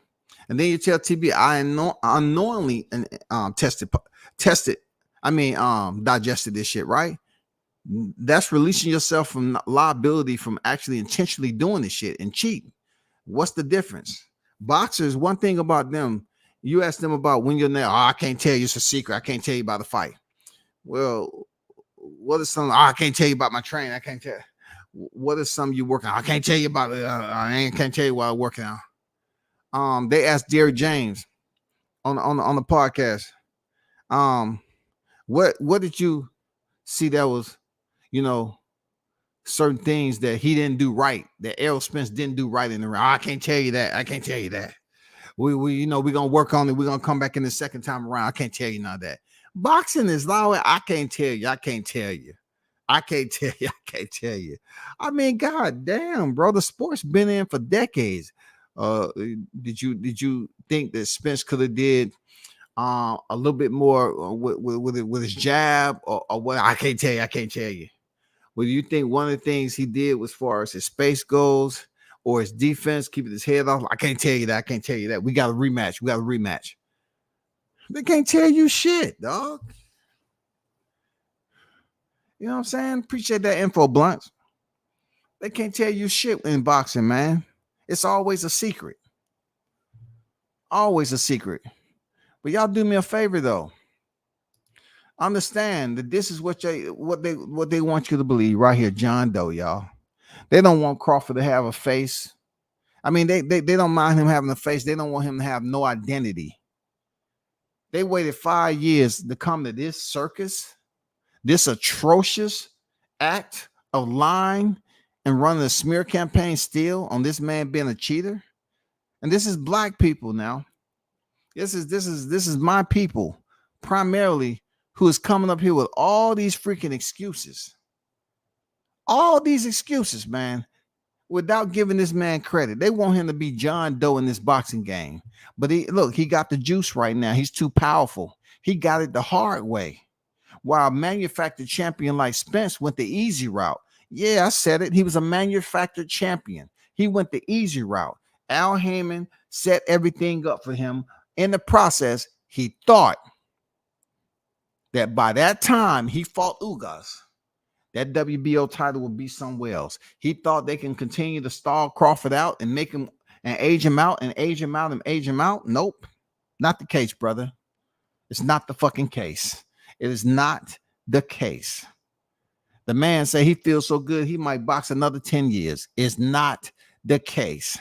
and then you tell TB I unknowingly digested this shit, right? That's releasing yourself from liability from actually intentionally doing this shit and cheating. What's the difference? Boxers, one thing about them, you ask them about when you're there, I can't tell you, it's a secret. I can't tell you about the fight. Well, what is some? I can't tell you about my training. I can't tell. What is some you working on? I can't tell you about it. I can't tell you what I'm working on. They asked Derrick James on the podcast. What did you see that was, certain things that he didn't do right, that Errol Spence didn't do right in the round? I can't tell you that. I can't tell you that. We're gonna work on it. We're gonna come back in the second time around. I can't tell you none of that. Boxing is loud. I can't tell you. I can't tell you. I can't tell you. I can't tell you. I mean, god damn, bro. The sport's been in for decades. Did you think that Spence could have did a little bit more with his jab or what? I can't tell you. I can't tell you. Well, do you think one of the things he did was as far as his space goes or his defense, keeping his head off? I can't tell you that. I can't tell you that. We got a rematch. We got a rematch. They can't tell you shit, dog. You know what I'm saying? Appreciate that info, Blunts. They can't tell you shit in boxing, man. It's always a secret. Always a secret. But y'all do me a favor, though. Understand that this is what they want you to believe right here, John Doe, y'all. They don't want Crawford to have a face. I mean, they don't mind him having a face. They don't want him to have no identity. They waited 5 years to come to this circus, this atrocious act of lying and running a smear campaign still on this man being a cheater. And this is black people now. This is my people primarily, who is coming up here with all these freaking excuses. All these excuses, man, without giving this man credit. They want him to be John Doe in this boxing game. But he got the juice right now. He's too powerful. He got it the hard way. While a manufactured champion like Spence went the easy route. Yeah, I said it. He was a manufactured champion. He went the easy route. Al Heyman set everything up for him. In the process, he thought that by that time he fought Ugas, that WBO title would be somewhere else. He thought they can continue to stall Crawford out and make him and age him out and age him out and age him out. Nope, not the case, brother. It's not the fucking case. It is not the case. The man say he feels so good he might box another 10 years. It's not the case.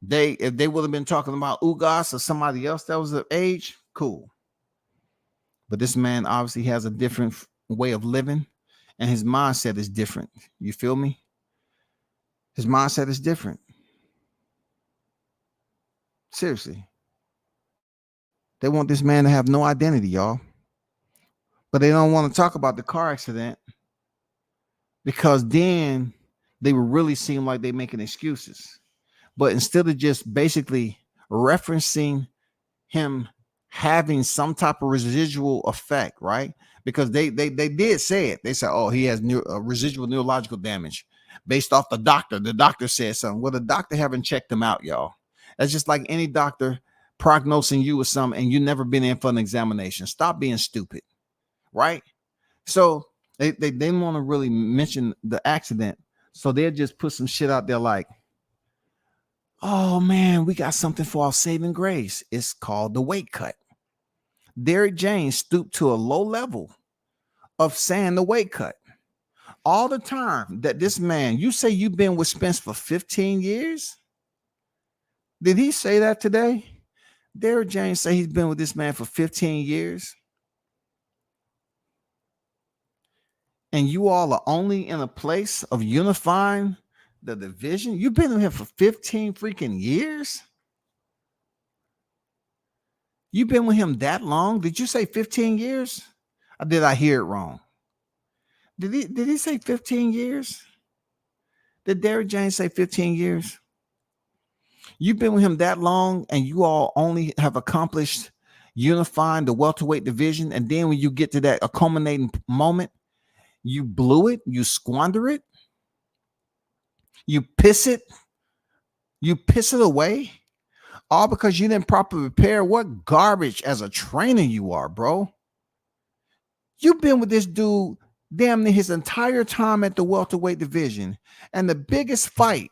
If they would have been talking about Ugas or somebody else that was of age, cool. But this man obviously has a different way of living, and his mindset is different. You feel me? His mindset is different. Seriously. They want this man to have no identity, y'all. But they don't want to talk about the car accident because then they will really seem like they're making excuses. But instead of just basically referencing him having some type of residual effect, right? Because they did say it. They said, oh, he has residual neurological damage based off the doctor. The doctor said something. Well, the doctor haven't checked him out, y'all. That's just like any doctor prognosing you with something and you never been in for an examination. Stop being stupid, right? So they didn't want to really mention the accident. So they'll just put some shit out there like, oh man, we got something for our saving grace. It's called the weight cut. Derrick James stooped to a low level of saying the weight cut. All the time that this man, you say you've been with Spence for 15 years? Did he say that today? Derrick James say he's been with this man for 15 years. And you all are only in a place of unifying the division? You've been in here for 15 freaking years? You've been with him that long? Did you say 15 years? Or did I hear it wrong? Did he say 15 years? Did Derrick James say 15 years? You've been with him that long and you all only have accomplished unifying the welterweight division. And then when you get to that culminating moment, you blew it, you squander it, you piss it away, all because you didn't properly prepare. What garbage as a trainer you are, bro. You've been with this dude damn near his entire time at the welterweight division. And the biggest fight,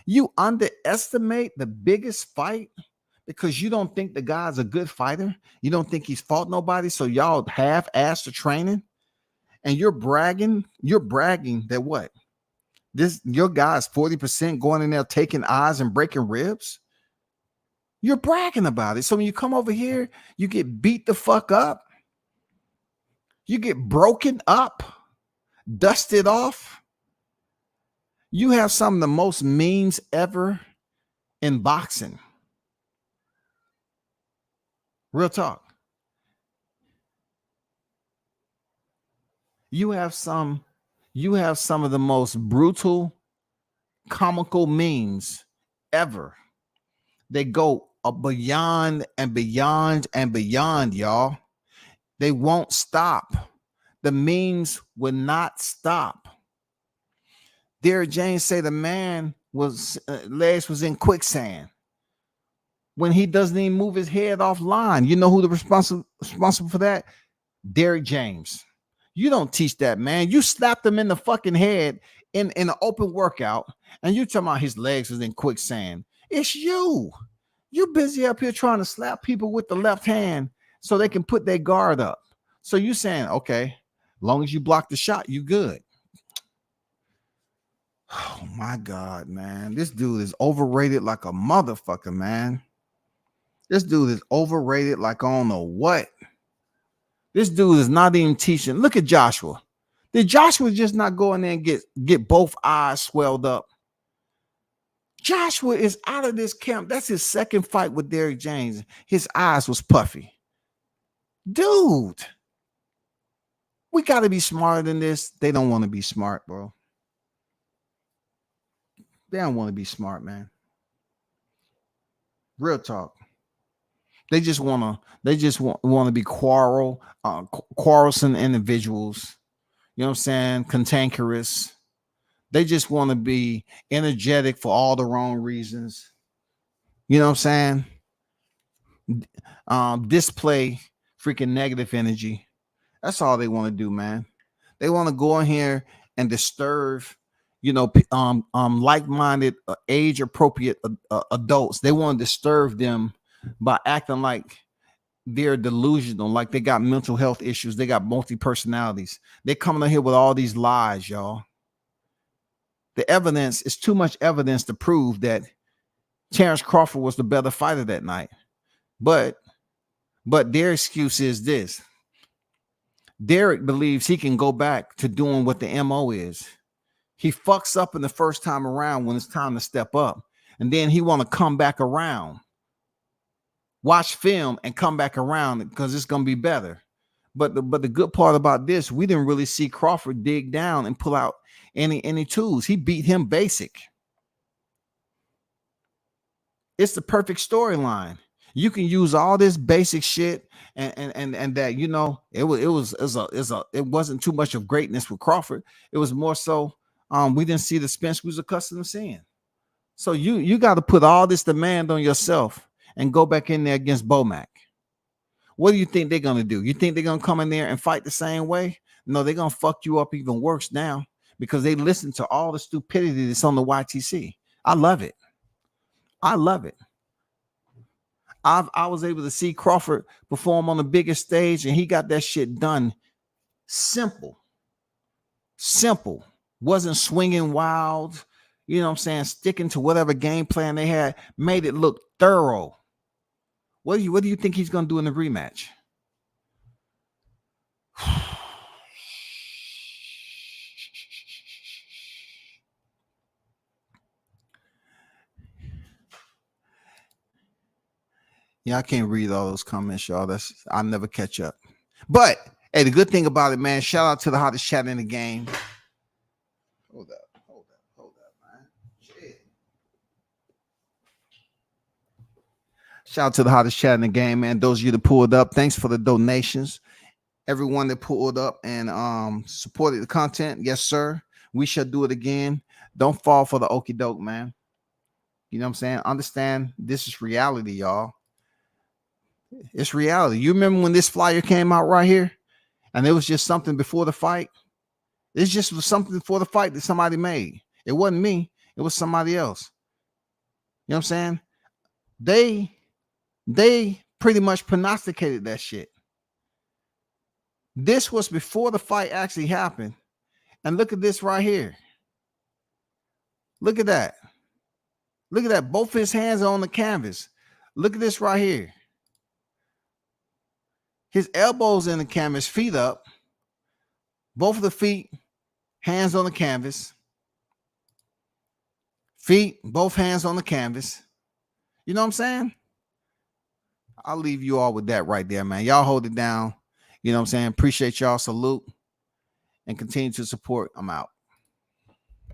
you underestimate the biggest fight because you don't think the guy's a good fighter. You don't think he's fought nobody. So y'all half-assed the training. And you're bragging that what? Your guy's 40% going in there taking eyes and breaking ribs. You're bragging about it. So when you come over here, you get beat the fuck up. You get broken up, dusted off. You have some of the most memes ever in boxing. Real talk. You have some of the most brutal, comical memes ever. They go beyond and beyond and beyond, y'all. They won't stop. The memes will not stop. Derrick James say the man legs was in quicksand when he doesn't even move his head off line. You know who the responsible for that? Derrick James. You don't teach that, man. You slapped him in the fucking head in an open workout, and you talking about his legs was in quicksand. It's you. You busy up here trying to slap people with the left hand so they can put their guard up. So you saying, okay, as long as you block the shot, you good. Oh my God, man. This dude is overrated like a motherfucker, man. This dude is overrated like I don't know what. This dude is not even teaching. Look at Joshua. Did Joshua just not go in there and get both eyes swelled up? Joshua is out of this camp. That's his second fight with Derrick James. His eyes was puffy. Dude, we got to be smarter than this. They don't want to be smart, bro. They don't want to be smart, man. Real talk. They just want to be quarrelsome individuals. You know what I'm saying? Cantankerous. They just want to be energetic for all the wrong reasons. You know what I'm saying? Display freaking negative energy. That's all they want to do, man. They want to go in here and disturb, like-minded, age-appropriate adults. They want to disturb them by acting like they're delusional, like they got mental health issues. They got multi-personalities. They're coming in here with all these lies, y'all. The evidence is too much evidence to prove that Terrence Crawford was the better fighter that night. But their excuse is this. Derrick believes he can go back to doing what the MO is. He fucks up in the first time around when it's time to step up. And then he want to come back around. Watch film and come back around because it's going to be better. But the good part about this, we didn't really see Crawford dig down and pull out any tools. He beat him basic. It's the perfect storyline. You can use all this basic shit and that, you know, it wasn't too much of greatness with Crawford. It was more so we didn't see the Spence we was accustomed to seeing. So you got to put all this demand on yourself and go back in there against Bomac. What do you think they're gonna do? You think they're gonna come in there and fight the same way? No, they're gonna fuck you up even worse now because they listen to all the stupidity that's on the YTC. I love it. I love it. I was able to see Crawford perform on the biggest stage, and he got that shit done. Simple. Wasn't swinging wild. You know what I'm saying? Sticking to whatever game plan they had, made it look thorough. What do you think he's gonna do in the rematch? Yeah, I can't read all those comments, y'all. I'll never catch up. But hey, the good thing about it, man, shout out to the hottest chat in the game. Hold up, man. Shit. Shout out to the hottest chat in the game, man. Those of you that pulled up, thanks for the donations. Everyone that pulled up and supported the content, yes, sir. We shall do it again. Don't fall for the okie doke, man. You know what I'm saying? Understand this is reality, y'all. It's reality. You remember when this flyer came out right here, and it was just something before the fight? It's just something before the fight that somebody made. It wasn't me. It was somebody else. You know what I'm saying? They pretty much prognosticated that shit. This was before the fight actually happened. And look at this right here. Look at that. Look at that. Both his hands are on the canvas. Look at this right here. His elbows in the canvas, feet up. Both of the feet, hands on the canvas. Feet, both hands on the canvas. You know what I'm saying? I'll leave you all with that right there, man. Y'all hold it down. You know what I'm saying? Appreciate y'all. Salute and continue to support. I'm out.